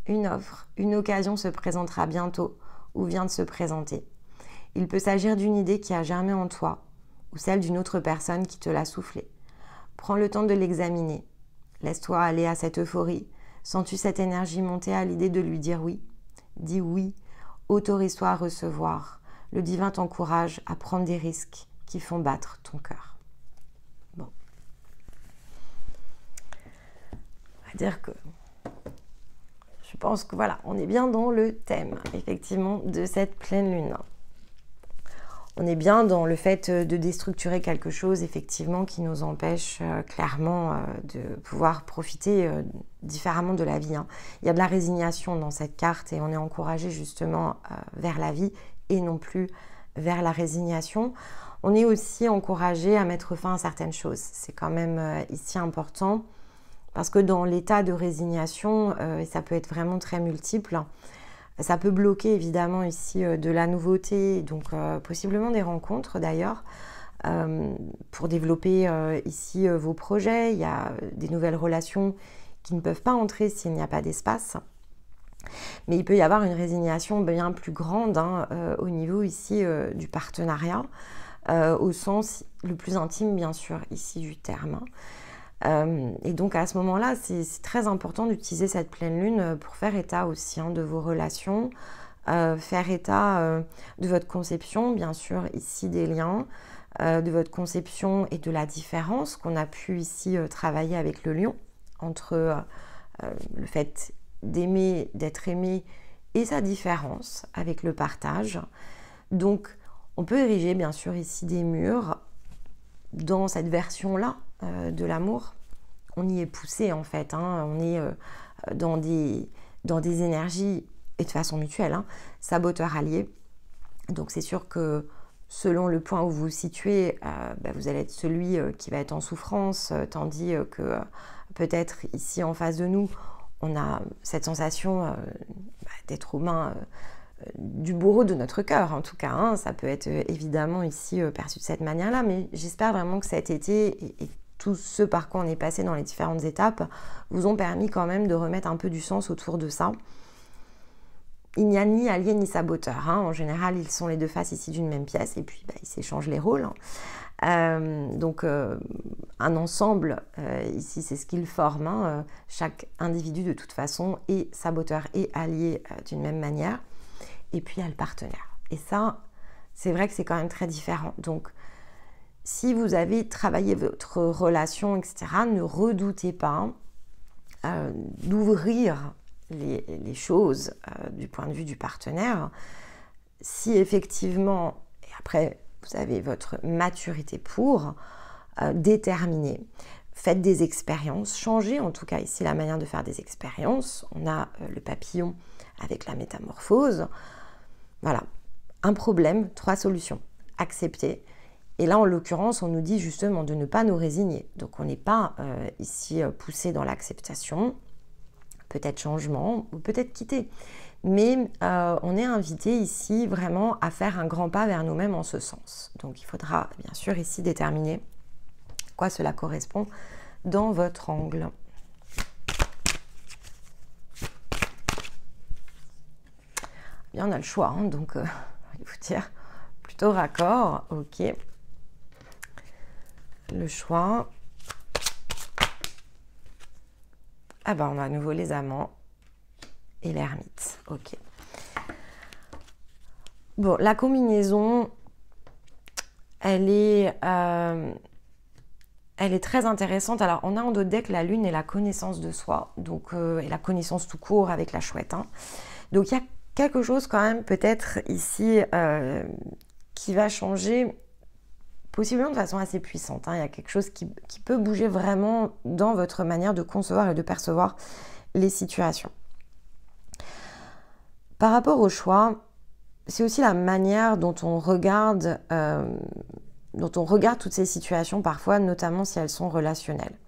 Une offre, une occasion se présentera bientôt ou vient de se présenter. Il peut s'agir d'une idée qui a germé en toi ou celle d'une autre personne qui te l'a soufflée. Prends le temps de l'examiner. Laisse-toi aller à cette euphorie. Sens-tu cette énergie monter à l'idée de lui dire oui? Dis oui. Autorise-toi à recevoir. Le divin t'encourage à prendre des risques qui font battre ton cœur. Bon. On va dire que je pense que voilà, on est bien dans le thème, effectivement, de cette pleine lune. On est bien dans le fait de déstructurer quelque chose, effectivement, qui nous empêche clairement de pouvoir profiter différemment de la vie. Il y a de la résignation dans cette carte et on est encouragé justement vers la vie et non plus vers la résignation. On est aussi encouragé à mettre fin à certaines choses. C'est quand même ici important parce que dans l'état de résignation, et ça peut être vraiment très multiple, ça peut bloquer évidemment ici de la nouveauté, donc possiblement des rencontres d'ailleurs, pour développer ici vos projets. Il y a des nouvelles relations qui ne peuvent pas entrer s'il n'y a pas d'espace. Mais il peut y avoir une résignation bien plus grande au niveau ici du partenariat, au sens le plus intime bien sûr ici du terme. Et donc à ce moment-là, c'est très important d'utiliser cette pleine lune pour faire état aussi de vos relations, faire état de votre conception, bien sûr, ici des liens, de votre conception et de la différence qu'on a pu ici travailler avec le lion, entre le fait d'aimer, d'être aimé et sa différence avec le partage. Donc on peut ériger bien sûr ici des murs dans cette version-là de l'amour. On y est poussé en fait, on est dans des énergies, et de façon mutuelle, saboteur-allié. Donc c'est sûr que selon le point où vous vous situez, vous allez être celui qui va être en souffrance, tandis que peut-être ici en face de nous, on a cette sensation d'être aux mains du bourreau de notre cœur, en tout cas. Ça peut être évidemment ici perçu de cette manière-là, mais j'espère vraiment que cet été et tout ce par quoi on est passé dans les différentes étapes vous ont permis quand même de remettre un peu du sens autour de ça. Il n'y a ni allié ni saboteur. En général, ils sont les deux faces ici d'une même pièce et puis ils s'échangent les rôles. Donc un ensemble, ici c'est ce qu'ils forment. Chaque individu de toute façon est saboteur et allié d'une même manière. Et puis il y a le partenaire. Et ça, c'est vrai que c'est quand même très différent. Donc si vous avez travaillé votre relation, etc., ne redoutez pas d'ouvrir les choses du point de vue du partenaire. Si effectivement, et après vous avez votre maturité pour déterminer, faites des expériences, changez en tout cas ici la manière de faire des expériences. On a le papillon avec la métamorphose. Voilà, un problème, 3 solutions, accepter. Et là, en l'occurrence, on nous dit justement de ne pas nous résigner. Donc, on n'est pas ici poussé dans l'acceptation, peut-être changement ou peut-être quitter. Mais on est invité ici vraiment à faire un grand pas vers nous-mêmes en ce sens. Donc, il faudra bien sûr ici déterminer à quoi cela correspond dans votre angle. Bien, on a le choix, donc je vais vous dire plutôt raccord, ok. Le choix. Ah ben on a à nouveau les amants et l'ermite, ok. Bon, la combinaison, elle est très intéressante. Alors, on a en dos de deck la lune et la connaissance de soi, donc et la connaissance tout court avec la chouette. Donc, il y a quelque chose quand même peut-être ici qui va changer, possiblement de façon assez puissante. Il y a quelque chose qui peut bouger vraiment dans votre manière de concevoir et de percevoir les situations. Par rapport au choix, c'est aussi la manière dont on regarde toutes ces situations parfois, notamment si elles sont relationnelles.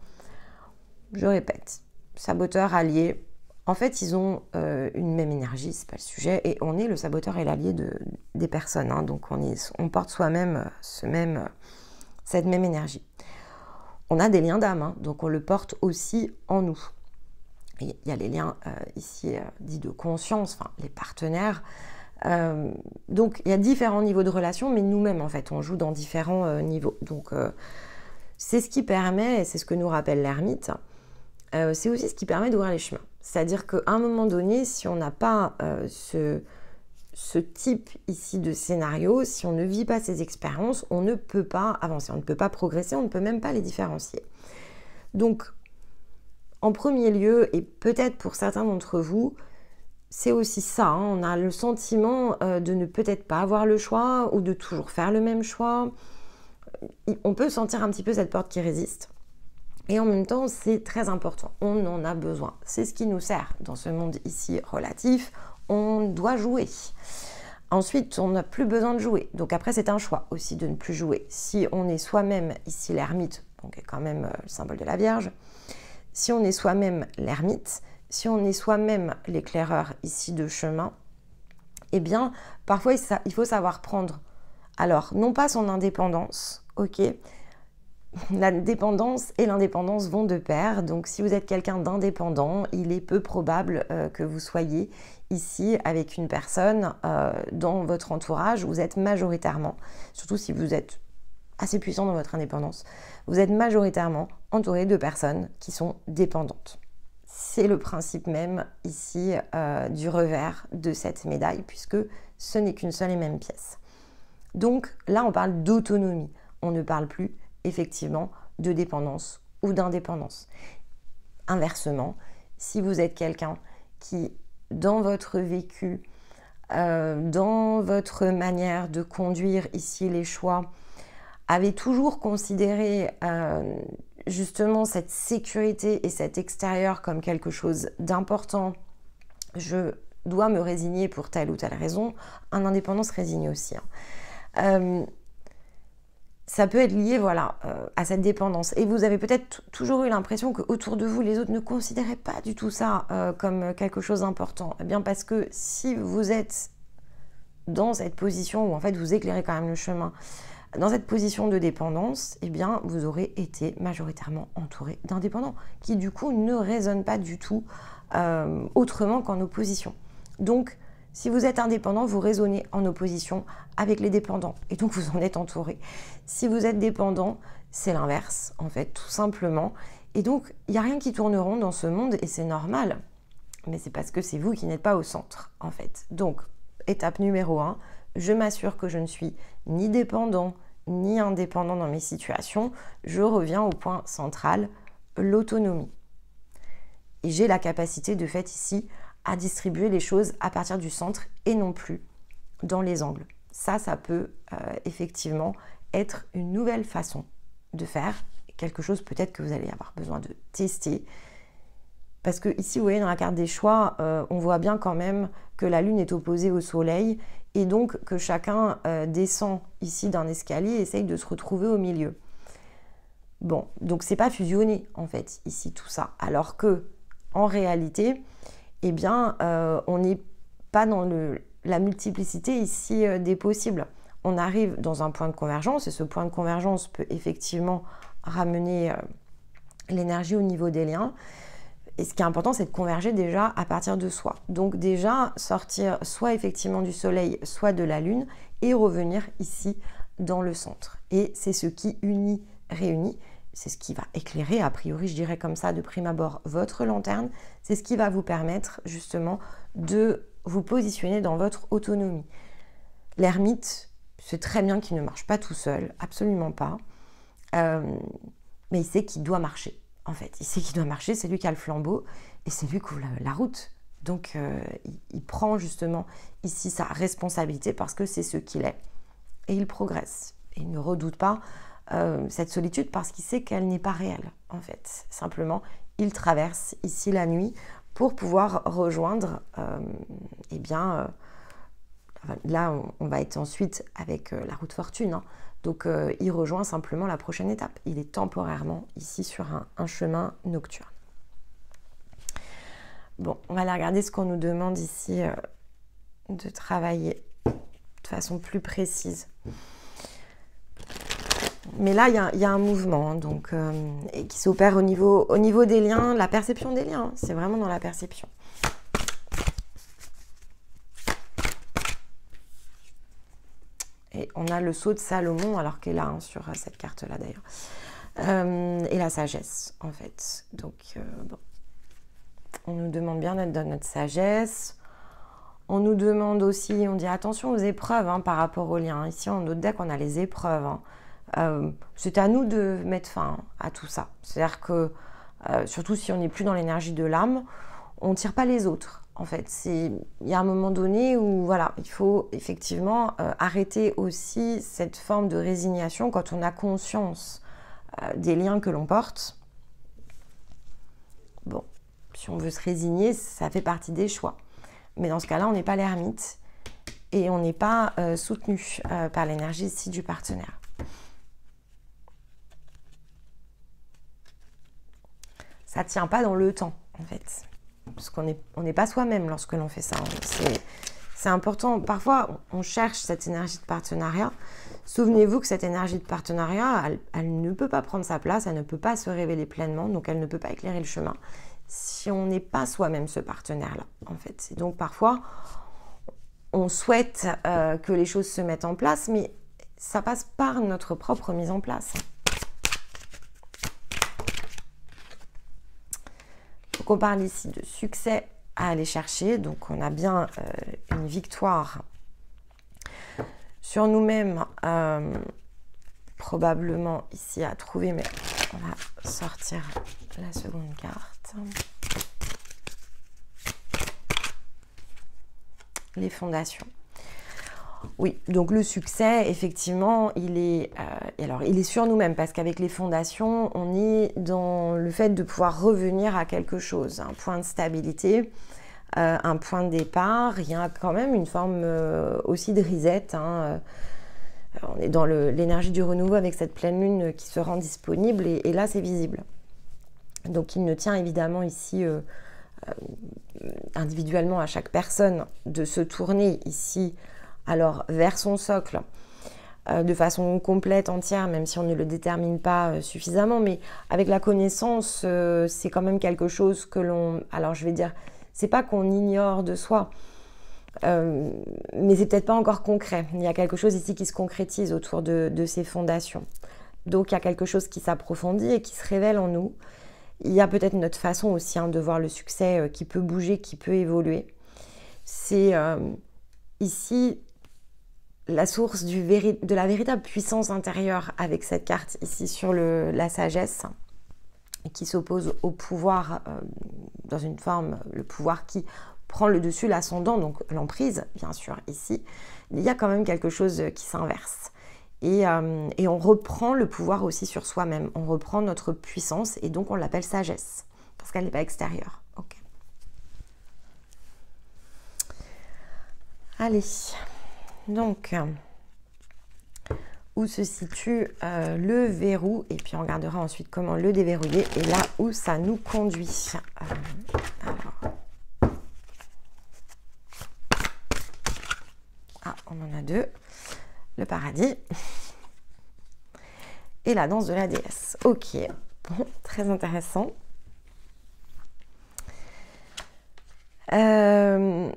Je répète, saboteur, allié, en fait, ils ont une même énergie, c'est pas le sujet, et on est le saboteur et l'allié des personnes, hein, donc on porte soi-même cette même énergie. On a des liens d'âme, hein, donc on le porte aussi en nous. Il y a les liens ici dits de conscience, enfin les partenaires. Donc il y a différents niveaux de relations, mais nous-mêmes en fait, on joue dans différents niveaux. Donc c'est ce qui permet, et c'est ce que nous rappelle l'ermite, c'est aussi ce qui permet d'ouvrir les chemins. C'est-à-dire qu'à un moment donné, si on n'a pas ce type ici de scénario, si on ne vit pas ces expériences, on ne peut pas avancer, on ne peut pas progresser, on ne peut même pas les différencier. Donc, en premier lieu, et peut-être pour certains d'entre vous, c'est aussi ça, hein, on a le sentiment de ne peut-être pas avoir le choix ou de toujours faire le même choix. On peut sentir un petit peu cette porte qui résiste. Et en même temps, c'est très important, on en a besoin. C'est ce qui nous sert dans ce monde ici relatif, on doit jouer. Ensuite, on n'a plus besoin de jouer. Donc après, c'est un choix aussi de ne plus jouer. Si on est soi-même ici l'ermite, donc est quand même le symbole de la Vierge, si on est soi-même l'ermite, si on est soi-même l'éclaireur ici de chemin, eh bien, parfois, il faut savoir prendre, alors, non pas son indépendance, ok, la dépendance et l'indépendance vont de pair, donc si vous êtes quelqu'un d'indépendant, il est peu probable que vous soyez ici avec une personne dans votre entourage. Vous êtes majoritairement, surtout si vous êtes assez puissant dans votre indépendance, vous êtes majoritairement entouré de personnes qui sont dépendantes. C'est le principe même ici du revers de cette médaille, puisque ce n'est qu'une seule et même pièce. Donc là, on parle d'autonomie, on ne parle plus effectivement de dépendance ou d'indépendance. Inversement, si vous êtes quelqu'un qui, dans votre vécu, dans votre manière de conduire ici les choix, avait toujours considéré justement cette sécurité et cet extérieur comme quelque chose d'important, je dois me résigner pour telle ou telle raison, un indépendant se résigne aussi. Hein. Ça peut être lié voilà, à cette dépendance. Et vous avez peut-être toujours eu l'impression qu'autour de vous, les autres ne considéraient pas du tout ça comme quelque chose d'important. Eh bien parce que si vous êtes dans cette position où en fait vous éclairez quand même le chemin, dans cette position de dépendance, eh bien vous aurez été majoritairement entouré d'indépendants qui du coup ne raisonnent pas du tout autrement qu'en opposition. Donc, si vous êtes indépendant, vous raisonnez en opposition avec les dépendants et donc vous en êtes entouré. Si vous êtes dépendant, c'est l'inverse en fait, tout simplement. Et donc, il n'y a rien qui tourne rond dans ce monde et c'est normal. Mais c'est parce que c'est vous qui n'êtes pas au centre en fait. Donc, étape numéro 1, je m'assure que je ne suis ni dépendant ni indépendant dans mes situations. Je reviens au point central, l'autonomie. Et j'ai la capacité de fait ici à distribuer les choses à partir du centre et non plus dans les angles. Ça peut effectivement être une nouvelle façon de faire, quelque chose peut-être que vous allez avoir besoin de tester. Parce que ici, vous voyez, dans la carte des choix, on voit bien quand même que la Lune est opposée au Soleil et donc que chacun descend ici d'un escalier et essaye de se retrouver au milieu. Bon, donc c'est pas fusionné en fait, ici tout ça. Alors que, en réalité, eh bien, on n'est pas dans la multiplicité ici des possibles. On arrive dans un point de convergence et ce point de convergence peut effectivement ramener l'énergie au niveau des liens. Et ce qui est important, c'est de converger déjà à partir de soi. Donc déjà, sortir soit effectivement du soleil, soit de la lune et revenir ici dans le centre. Et c'est ce qui unit, réunit. C'est ce qui va éclairer, a priori, je dirais comme ça, de prime abord, votre lanterne. C'est ce qui va vous permettre justement de vous positionner dans votre autonomie. L'ermite, c'est très bien qu'il ne marche pas tout seul, absolument pas. Mais il sait qu'il doit marcher. En fait, il sait qu'il doit marcher, c'est lui qui a le flambeau et c'est lui qui ouvre la route. Donc, il prend justement ici sa responsabilité parce que c'est ce qu'il est. Et il progresse. Et il ne redoute pas cette solitude parce qu'il sait qu'elle n'est pas réelle, en fait. Simplement, il traverse ici la nuit pour pouvoir rejoindre, eh bien, là, on va être ensuite avec la route fortune. Hein. Donc, il rejoint simplement la prochaine étape. Il est temporairement ici sur un chemin nocturne. Bon, on va aller regarder ce qu'on nous demande ici de travailler de façon plus précise. Mais là, il y a un mouvement hein, donc, et qui s'opère au niveau des liens, la perception des liens. Hein, c'est vraiment dans la perception. Et on a le sceau de Salomon, alors qu'elle est là, hein, sur cette carte-là d'ailleurs. Et la sagesse, en fait. Donc, bon. On nous demande bien d'être dans notre sagesse. On nous demande aussi, on dit attention aux épreuves hein, par rapport aux liens. Ici, en notre deck, on a les épreuves. Hein. C'est à nous de mettre fin à tout ça. C'est-à-dire que, surtout si on n'est plus dans l'énergie de l'âme, on ne tire pas les autres. En fait, il y a un moment donné où voilà, il faut effectivement arrêter aussi cette forme de résignation quand on a conscience des liens que l'on porte. Bon, si on veut se résigner, ça fait partie des choix. Mais dans ce cas-là, on n'est pas l'ermite et on n'est pas soutenu par l'énergie ici du partenaire. Ça ne tient pas dans le temps, en fait. Parce qu'on n'est pas soi-même lorsque l'on fait ça. C'est important. Parfois, on cherche cette énergie de partenariat. Souvenez-vous que cette énergie de partenariat, elle ne peut pas prendre sa place, elle ne peut pas se révéler pleinement, donc elle ne peut pas éclairer le chemin si on n'est pas soi-même ce partenaire-là, en fait. Et donc, parfois, on souhaite que les choses se mettent en place, mais ça passe par notre propre mise en place. Donc on parle ici de succès à aller chercher, donc on a bien une victoire sur nous-mêmes, probablement ici à trouver, mais on va sortir la seconde carte. Les fondations. Oui, donc le succès, effectivement, il est sur nous-mêmes parce qu'avec les fondations, on est dans le fait de pouvoir revenir à quelque chose, un point de stabilité, un point de départ. Il y a quand même une forme aussi de reset. Hein. On est dans l'énergie du renouveau avec cette pleine lune qui se rend disponible et là, c'est visible. Donc, il ne tient évidemment ici individuellement à chaque personne de se tourner ici alors vers son socle de façon complète, entière, même si on ne le détermine pas suffisamment, mais avec la connaissance, c'est quand même quelque chose que l'on... Alors je vais dire, c'est pas qu'on ignore de soi, mais c'est peut-être pas encore concret. Il y a quelque chose ici qui se concrétise autour de ces fondations. Donc il y a quelque chose qui s'approfondit et qui se révèle en nous. Il y a peut-être notre façon aussi hein, de voir le succès qui peut bouger, qui peut évoluer. C'est ici la source de la véritable puissance intérieure avec cette carte ici sur la sagesse qui s'oppose au pouvoir dans une forme, le pouvoir qui prend le dessus, l'ascendant, donc l'emprise bien sûr ici. Il y a quand même quelque chose qui s'inverse et on reprend le pouvoir aussi sur soi-même, on reprend notre puissance et donc on l'appelle sagesse parce qu'elle n'est pas extérieure. Ok. Allez. Donc, où se situe le verrou et puis on regardera ensuite comment le déverrouiller et là où ça nous conduit. Alors. Ah, on en a deux. Le paradis et la danse de la déesse. Ok, bon, très intéressant. Alors,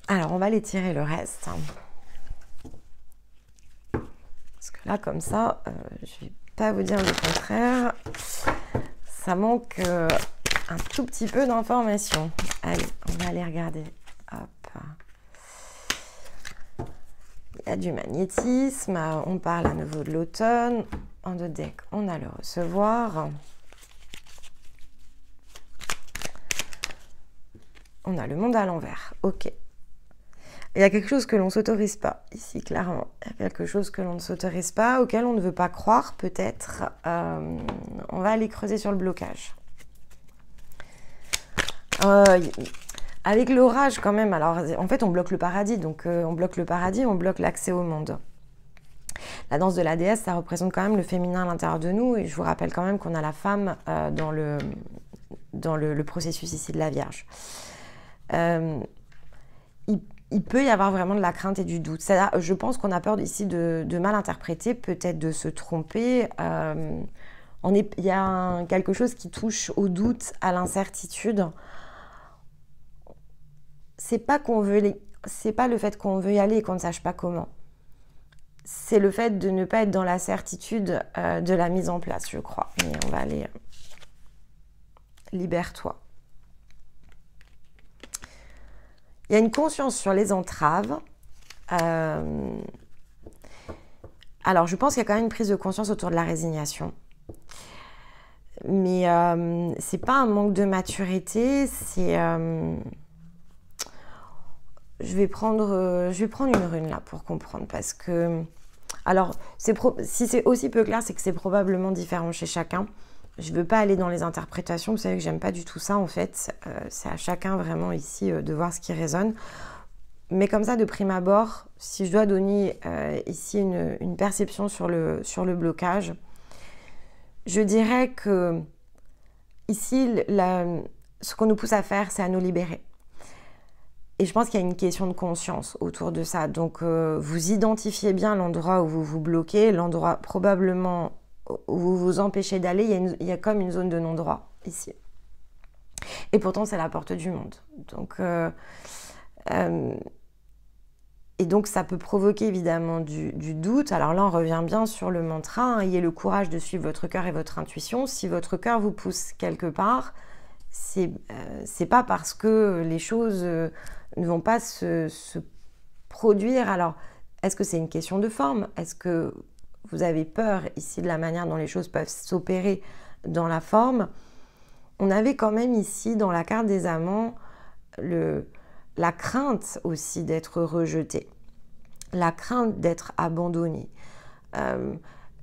on va les tirer le reste. Parce que là, comme ça, je ne vais pas vous dire le contraire. Ça manque un tout petit peu d'informations. Allez, on va aller regarder. Hop. Il y a du magnétisme. On parle à nouveau de l'automne. En deux decks, on a le recevoir. On a le monde à l'envers. Ok. Il y a quelque chose que l'on ne s'autorise pas, ici, clairement. Il y a quelque chose que l'on ne s'autorise pas, auquel on ne veut pas croire, peut-être. On va aller creuser sur le blocage. Avec l'orage quand même, alors en fait on bloque le paradis, donc on bloque le paradis, on bloque l'accès au monde. La danse de la déesse, ça représente quand même le féminin à l'intérieur de nous, et je vous rappelle quand même qu'on a la femme dans le processus ici de la Vierge. Il peut y avoir vraiment de la crainte et du doute. Je pense qu'on a peur ici de mal interpréter, peut-être de se tromper. Il y a quelque chose qui touche au doute, à l'incertitude. C'est pas le fait qu'on veut y aller et qu'on ne sache pas comment. C'est le fait de ne pas être dans la certitude de la mise en place, je crois. Mais on va aller... Libère-toi. Il y a une conscience sur les entraves. Alors, je pense qu'il y a quand même une prise de conscience autour de la résignation. Mais c'est pas un manque de maturité, c'est... Je vais prendre une rune là pour comprendre, parce que... Alors, si c'est aussi peu clair, c'est que c'est probablement différent chez chacun. Je ne veux pas aller dans les interprétations, vous savez que j'aime pas du tout ça en fait. C'est à chacun vraiment ici de voir ce qui résonne. Mais comme ça, de prime abord, si je dois donner ici une perception sur le blocage, je dirais que ici, ce qu'on nous pousse à faire, c'est à nous libérer. Et je pense qu'il y a une question de conscience autour de ça. Donc, vous identifiez bien l'endroit où vous vous bloquez, l'endroit probablement où vous vous empêchez d'aller. Il y a comme une zone de non-droit ici. Et pourtant, c'est la porte du monde. Donc, et donc, ça peut provoquer évidemment du doute. Alors là, on revient bien sur le mantra. Hein, ayez le courage de suivre votre cœur et votre intuition. Si votre cœur vous pousse quelque part, c'est pas parce que les choses ne vont pas se produire. Alors, est-ce que c'est une question de forme? Est-ce que vous avez peur ici de la manière dont les choses peuvent s'opérer dans la forme? On avait quand même ici, dans la carte des amants, la crainte aussi d'être rejeté, la crainte d'être abandonné,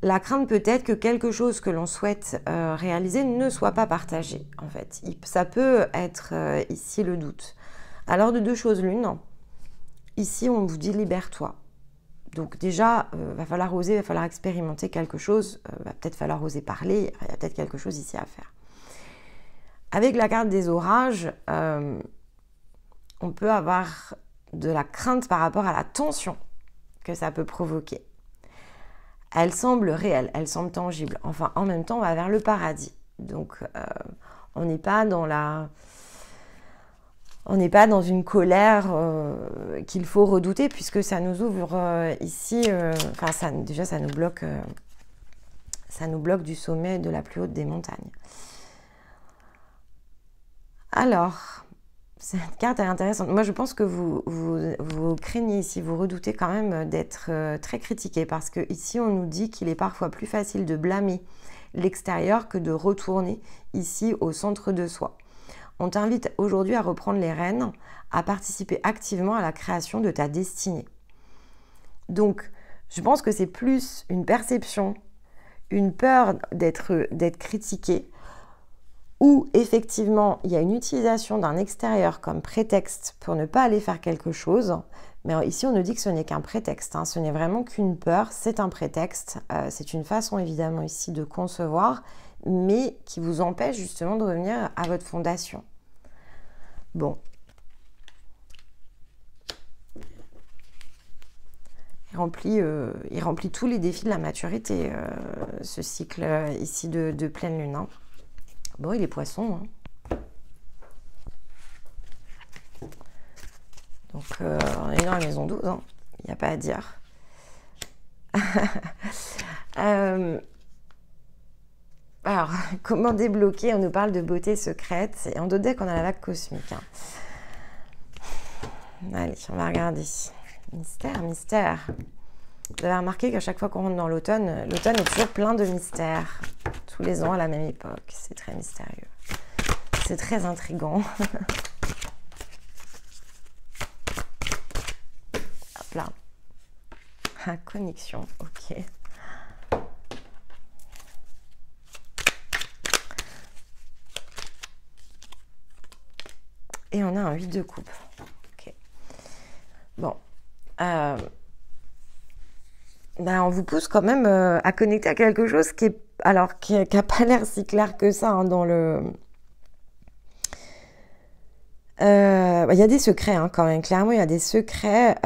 la crainte peut-être que quelque chose que l'on souhaite réaliser ne soit pas partagé, en fait. Ça peut être ici le doute. Alors de deux choses l'une, ici on vous dit libère-toi. Donc déjà, va falloir oser, va falloir expérimenter quelque chose, va peut-être falloir oser parler, il y a peut-être quelque chose ici à faire. Avec la carte des orages, on peut avoir de la crainte par rapport à la tension que ça peut provoquer. Elle semble réelle, elle semble tangible. Enfin, en même temps, on va vers le paradis. Donc, on n'est pas dans une colère qu'il faut redouter, puisque ça nous ouvre ici. Déjà, ça nous bloque du sommet de la plus haute des montagnes. Alors, cette carte est intéressante. Moi, je pense que vous craignez ici, vous redoutez quand même d'être très critiqué, parce que ici, on nous dit qu'il est parfois plus facile de blâmer l'extérieur que de retourner ici au centre de soi. On t'invite aujourd'hui à reprendre les rênes, à participer activement à la création de ta destinée. Donc, je pense que c'est plus une perception, une peur d'être critiqué, où effectivement il y a une utilisation d'un extérieur comme prétexte pour ne pas aller faire quelque chose. Mais ici on nous dit que ce n'est qu'un prétexte, hein. Ce n'est vraiment qu'une peur, c'est un prétexte. C'est une façon évidemment ici de concevoir, mais qui vous empêche justement de revenir à votre fondation. Bon. Il remplit tous les défis de la maturité, ce cycle ici de pleine lune, hein. Bon, il est poisson, hein. Donc, on est dans la maison 12, hein. Il n'y a pas à dire. Alors, comment débloquer? On nous parle de beauté secrète. Et en dos deck, on a la vague cosmique, hein. Allez, on va regarder. Mystère, mystère. Vous avez remarqué qu'à chaque fois qu'on rentre dans l'automne, l'automne est toujours plein de mystères. Tous les ans à la même époque. C'est très mystérieux. C'est très intriguant. Hop là. Ah, connexion, ok. et on a un 8 de coupe. Okay. Bon. On vous pousse quand même à connecter à quelque chose qui n'a pas l'air si clair que ça hein, dans le... Il y a des secrets hein, quand même, clairement il y a des secrets.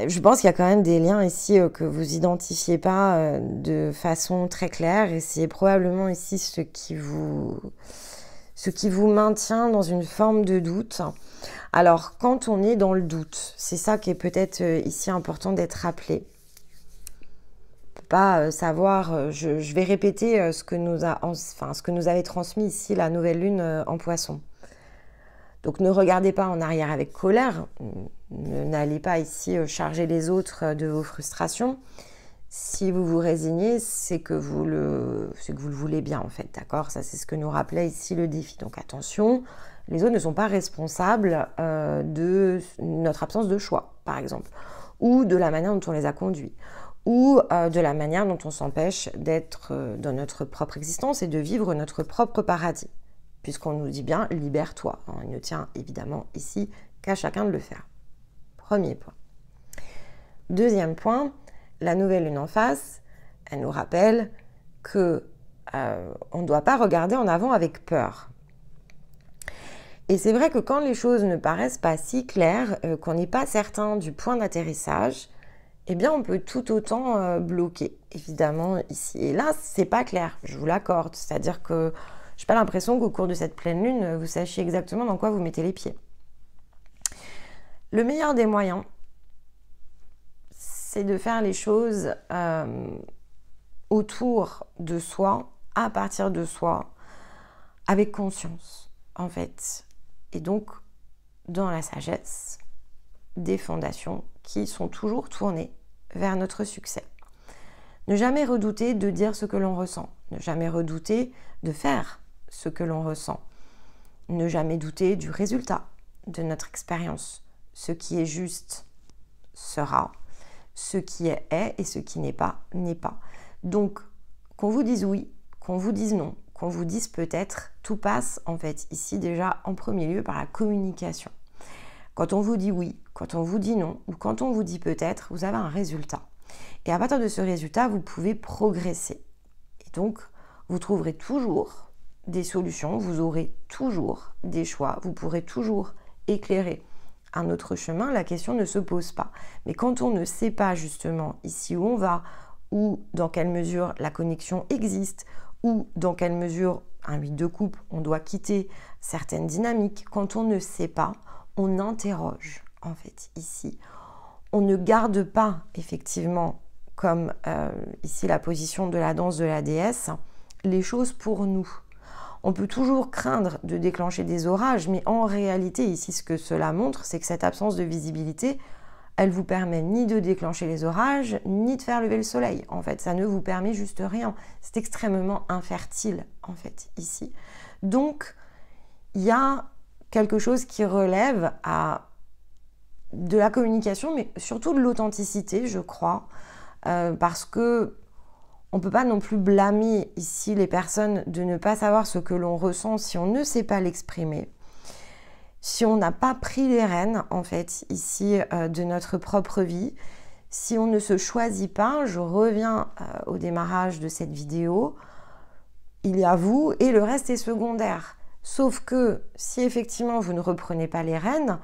Je pense qu'il y a quand même des liens ici que vous identifiez pas de façon très claire et c'est probablement ici ce qui vous maintient dans une forme de doute. Alors, quand on est dans le doute, c'est ça qui est peut-être ici important d'être rappelé. On peut pas savoir, je vais répéter ce que nous avait transmis ici la nouvelle lune en Poisson. Donc, ne regardez pas en arrière avec colère, n'allez pas ici charger les autres de vos frustrations. Si vous vous résignez, c'est que vous le voulez bien en fait, d'accord? Ça, c'est ce que nous rappelait ici le défi. Donc, attention. Les autres ne sont pas responsables de notre absence de choix, par exemple, ou de la manière dont on les a conduits, ou de la manière dont on s'empêche d'être dans notre propre existence et de vivre notre propre paradis, puisqu'on nous dit bien « libère-toi ». Il ne tient évidemment ici qu'à chacun de le faire. Premier point. Deuxième point, la nouvelle lune en face, elle nous rappelle que on ne doit pas regarder en avant avec peur. Et c'est vrai que quand les choses ne paraissent pas si claires, qu'on n'est pas certain du point d'atterrissage, eh bien on peut tout autant bloquer, évidemment, ici. Et là, c'est pas clair, je vous l'accorde. C'est-à-dire que je n'ai pas l'impression qu'au cours de cette pleine lune, vous sachiez exactement dans quoi vous mettez les pieds. Le meilleur des moyens, c'est de faire les choses autour de soi, à partir de soi, avec conscience, en fait. Et donc, dans la sagesse, des fondations qui sont toujours tournées vers notre succès. Ne jamais redouter de dire ce que l'on ressent. Ne jamais redouter de faire ce que l'on ressent. Ne jamais douter du résultat de notre expérience. Ce qui est juste sera. Ce qui est et ce qui n'est pas, n'est pas. Donc, qu'on vous dise oui, qu'on vous dise non, qu'on vous dise peut-être, tout passe en fait ici déjà en premier lieu par la communication. Quand on vous dit oui, quand on vous dit non, ou quand on vous dit peut-être, vous avez un résultat. Et à partir de ce résultat, vous pouvez progresser. Et donc, vous trouverez toujours des solutions, vous aurez toujours des choix, vous pourrez toujours éclairer un autre chemin, la question ne se pose pas. Mais quand on ne sait pas justement ici où on va, ou dans quelle mesure la connexion existe, ou dans quelle mesure, un 8 de coupe, on doit quitter certaines dynamiques. Quand on ne sait pas, on interroge, en fait, ici. On ne garde pas, effectivement, comme ici la position de la danse de la déesse, les choses pour nous. On peut toujours craindre de déclencher des orages, mais en réalité, ici, ce que cela montre, c'est que cette absence de visibilité, elle vous permet ni de déclencher les orages, ni de faire lever le soleil. En fait, ça ne vous permet juste rien. C'est extrêmement infertile, en fait, ici. Donc, il y a quelque chose qui relève de la communication, mais surtout de l'authenticité, je crois, parce que on ne peut pas non plus blâmer ici les personnes de ne pas savoir ce que l'on ressent si on ne sait pas l'exprimer. Si on n'a pas pris les rênes, en fait, ici, de notre propre vie, si on ne se choisit pas, je reviens au démarrage de cette vidéo, il y a vous et le reste est secondaire. Sauf que si effectivement vous ne reprenez pas les rênes,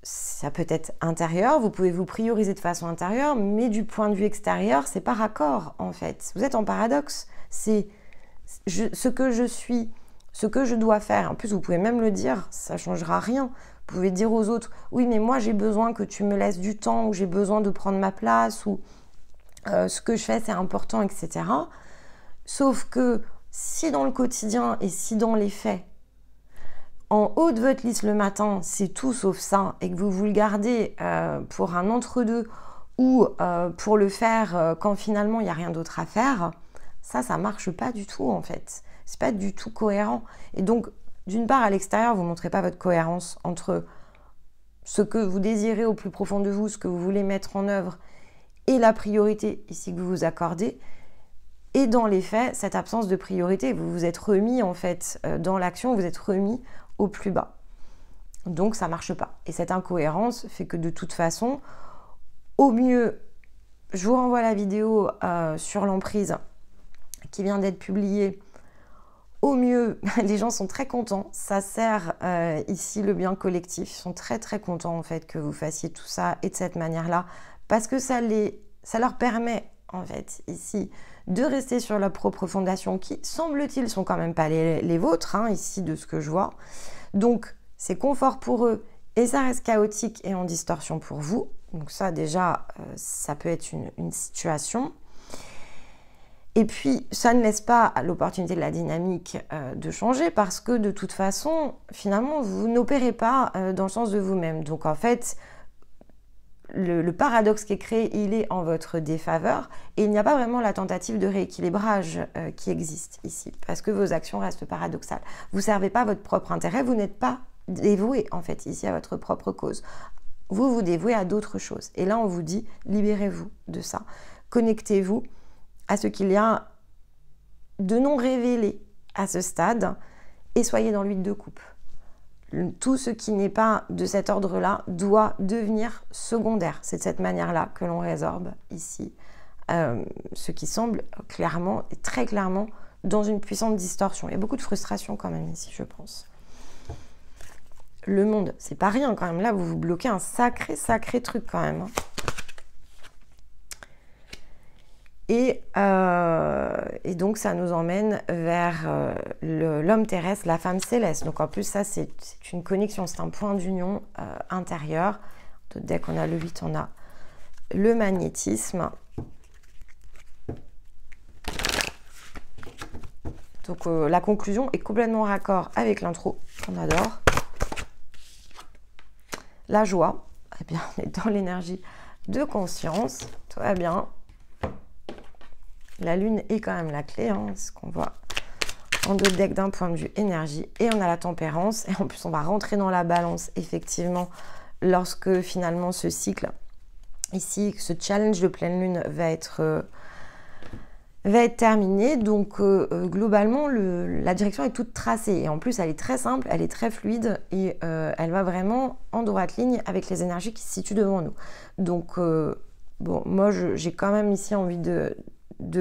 ça peut être intérieur, vous pouvez vous prioriser de façon intérieure, mais du point de vue extérieur, c'est pas raccord, en fait. Vous êtes en paradoxe. C'est ce que je suis, ce que je dois faire. En plus, vous pouvez même le dire, ça ne changera rien. Vous pouvez dire aux autres, oui, mais moi, j'ai besoin que tu me laisses du temps, ou j'ai besoin de prendre ma place, ou ce que je fais, c'est important, etc. Sauf que si dans le quotidien et si dans les faits, en haut de votre liste le matin, c'est tout sauf ça, et que vous le gardez pour un entre-deux, ou pour le faire quand finalement il n'y a rien d'autre à faire, ça ne marche pas du tout en fait. C'est pas du tout cohérent. Et donc, d'une part, à l'extérieur, vous ne montrez pas votre cohérence entre ce que vous désirez au plus profond de vous, ce que vous voulez mettre en œuvre, et la priorité ici que vous vous accordez. Et dans les faits, cette absence de priorité, vous vous êtes remis en fait dans l'action, vous êtes remis au plus bas. Donc ça ne marche pas. Et cette incohérence fait que de toute façon, au mieux, je vous renvoie la vidéo sur l'emprise qui vient d'être publiée. Au mieux, les gens sont très contents. Ça sert ici le bien collectif. Ils sont très très contents en fait que vous fassiez tout ça et de cette manière-là. Parce que ça leur permet en fait ici de rester sur leur propre fondation qui, semble-t-il, sont quand même pas les vôtres, hein, ici de ce que je vois. Donc, c'est confort pour eux et ça reste chaotique et en distorsion pour vous. Donc ça, déjà, ça peut être une situation. Et puis, ça ne laisse pas l'opportunité de la dynamique de changer parce que de toute façon, finalement, vous n'opérez pas dans le sens de vous-même. Donc, en fait, le paradoxe qui est créé, il est en votre défaveur et il n'y a pas vraiment la tentative de rééquilibrage qui existe ici parce que vos actions restent paradoxales. Vous ne servez pas votre propre intérêt, vous n'êtes pas dévoué en fait ici à votre propre cause. Vous vous dévouez à d'autres choses et là on vous dit libérez-vous de ça. Connectez-vous à ce qu'il y a de non révélé à ce stade et soyez dans l'huile de coupe. Tout ce qui n'est pas de cet ordre-là doit devenir secondaire. C'est de cette manière-là que l'on résorbe ici ce qui semble clairement, et très clairement, dans une puissante distorsion. Il y a beaucoup de frustration quand même ici, je pense. Le monde, c'est pas rien quand même. Là, vous vous bloquez un sacré truc quand même. Et donc, ça nous emmène vers l'homme terrestre, la femme céleste. Donc, en plus, ça, c'est une connexion, c'est un point d'union intérieur. Dès qu'on a le 8, on a le magnétisme. Donc, la conclusion est complètement raccord avec l'intro, qu'on adore. La joie, eh bien, on est dans l'énergie de conscience, tout va bien. La lune est quand même la clé, hein, ce qu'on voit en dos de deck d'un point de vue énergie. Et on a la tempérance. Et en plus, on va rentrer dans la balance, effectivement, lorsque finalement ce cycle, ici, ce challenge de pleine lune va être terminé. Donc, globalement, la direction est toute tracée. Et en plus, elle est très simple, elle est très fluide. Et elle va vraiment en droite ligne avec les énergies qui se situent devant nous. Donc, bon, moi, j'ai quand même ici envie de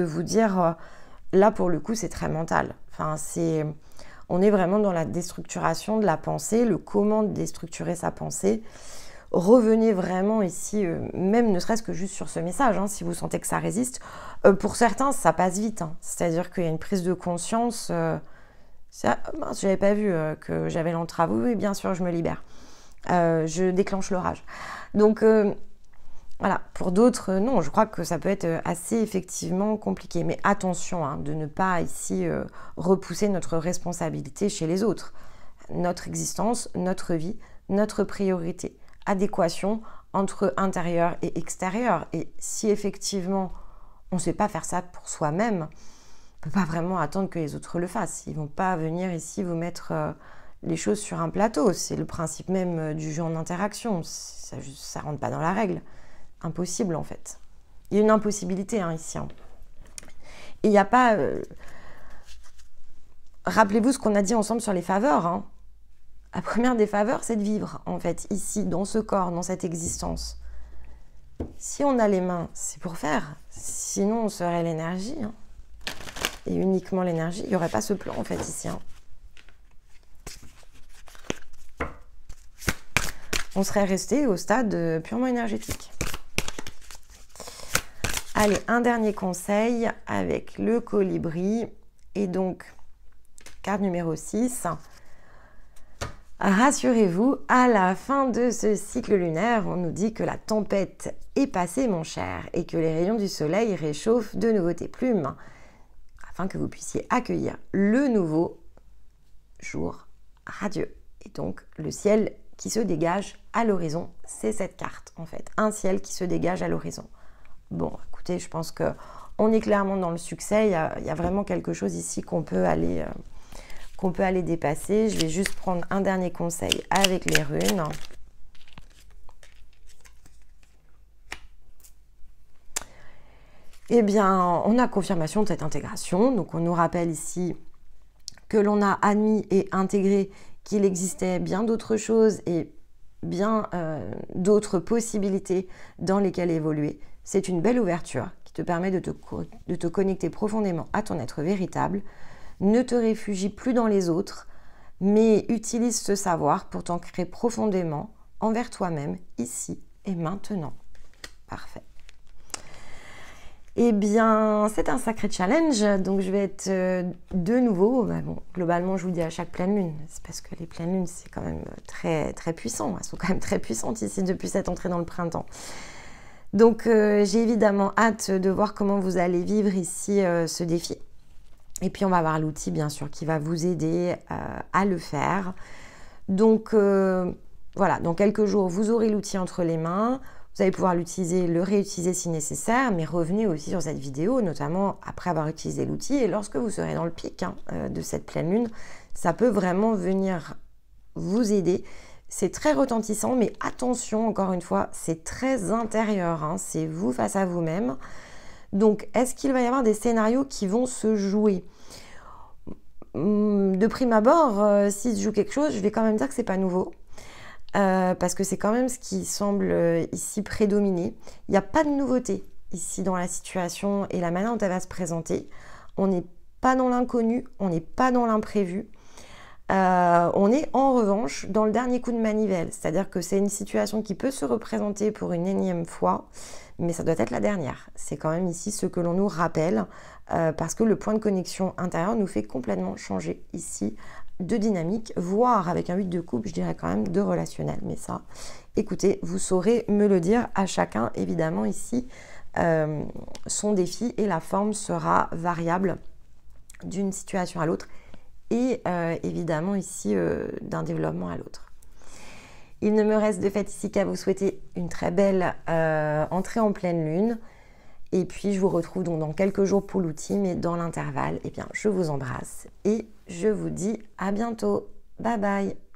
vous dire, là pour le coup c'est très mental, enfin, on est vraiment dans la déstructuration de la pensée, le comment déstructurer sa pensée. Revenez vraiment ici, même ne serait-ce que juste sur ce message, hein, si vous sentez que ça résiste. Pour certains ça passe vite, hein, c'est-à-dire qu'il y a une prise de conscience, j'avais pas vu que j'avais l'entrave, oui bien sûr je me libère, je déclenche l'orage. Donc voilà, pour d'autres, non, je crois que ça peut être assez effectivement compliqué. Mais attention hein, de ne pas ici repousser notre responsabilité chez les autres. Notre existence, notre vie, notre priorité. Adéquation entre intérieur et extérieur. Et si effectivement, on ne sait pas faire ça pour soi-même, on ne peut pas vraiment attendre que les autres le fassent. Ils ne vont pas venir ici vous mettre les choses sur un plateau. C'est le principe même du jeu en interaction. Ça ne rentre pas dans la règle. Impossible en fait. Il y a une impossibilité hein, ici. Hein. Et il n'y a pas... Rappelez-vous ce qu'on a dit ensemble sur les faveurs. Hein. La première des faveurs, c'est de vivre en fait, ici, dans ce corps, dans cette existence. Si on a les mains, c'est pour faire. Sinon, on serait l'énergie. Hein. Et uniquement l'énergie. Il n'y aurait pas ce plan en fait ici. Hein. On serait resté au stade purement énergétique. Allez, un dernier conseil avec le colibri. Et donc, carte numéro 6. Rassurez-vous, à la fin de ce cycle lunaire, on nous dit que la tempête est passée, mon cher, et que les rayons du soleil réchauffent de nouveau tes plumes, afin que vous puissiez accueillir le nouveau jour radieux. Et donc, le ciel qui se dégage à l'horizon, c'est cette carte, en fait. Un ciel qui se dégage à l'horizon. Bon, écoutez, je pense qu'on est clairement dans le succès. Il y a vraiment quelque chose ici qu'on peut aller dépasser. Je vais juste prendre un dernier conseil avec les runes. eh bien, on a confirmation de cette intégration. Donc, on nous rappelle ici que l'on a admis et intégré qu'il existait bien d'autres choses et bien d'autres possibilités dans lesquelles évoluer. C'est une belle ouverture qui te permet de te connecter profondément à ton être véritable. Ne te réfugie plus dans les autres, mais utilise ce savoir pour t'ancrer profondément envers toi-même, ici et maintenant. Parfait. Eh bien, c'est un sacré challenge, donc je vais être de nouveau, bon, globalement je vous dis à chaque pleine lune, c'est parce que les pleines lunes c'est quand même très, très puissant, elles sont quand même très puissantes ici depuis cette entrée dans le printemps. Donc j'ai évidemment hâte de voir comment vous allez vivre ici ce défi. Et puis on va avoir l'outil bien sûr qui va vous aider à le faire. Donc voilà, dans quelques jours vous aurez l'outil entre les mains. Vous allez pouvoir l'utiliser, le réutiliser si nécessaire, mais revenez aussi sur cette vidéo, notamment après avoir utilisé l'outil. Et lorsque vous serez dans le pic de cette pleine lune, ça peut vraiment venir vous aider. C'est très retentissant, mais attention, encore une fois, c'est très intérieur. C'est vous face à vous-même. Donc, est-ce qu'il va y avoir des scénarios qui vont se jouer ? De prime abord, s'il se joue quelque chose, je vais quand même dire que c'est pas nouveau. Parce que c'est quand même ce qui semble ici prédominer. Il n'y a pas de nouveauté ici dans la situation et la manière dont elle va se présenter. On n'est pas dans l'inconnu, on n'est pas dans l'imprévu. On est en revanche dans le dernier coup de manivelle, c'est-à-dire que c'est une situation qui peut se représenter pour une énième fois, mais ça doit être la dernière. C'est quand même ici ce que l'on nous rappelle, parce que le point de connexion intérieur nous fait complètement changer ici de dynamique, voire avec un 8 de coupe, je dirais quand même de relationnel. Mais ça, écoutez, vous saurez me le dire à chacun, évidemment, ici, son défi et la forme sera variable d'une situation à l'autre et évidemment ici d'un développement à l'autre. Il ne me reste de fait ici qu'à vous souhaiter une très belle entrée en pleine lune. Et puis, je vous retrouve donc dans quelques jours pour l'outil, mais dans l'intervalle, eh bien, je vous embrasse et je vous dis à bientôt. Bye bye!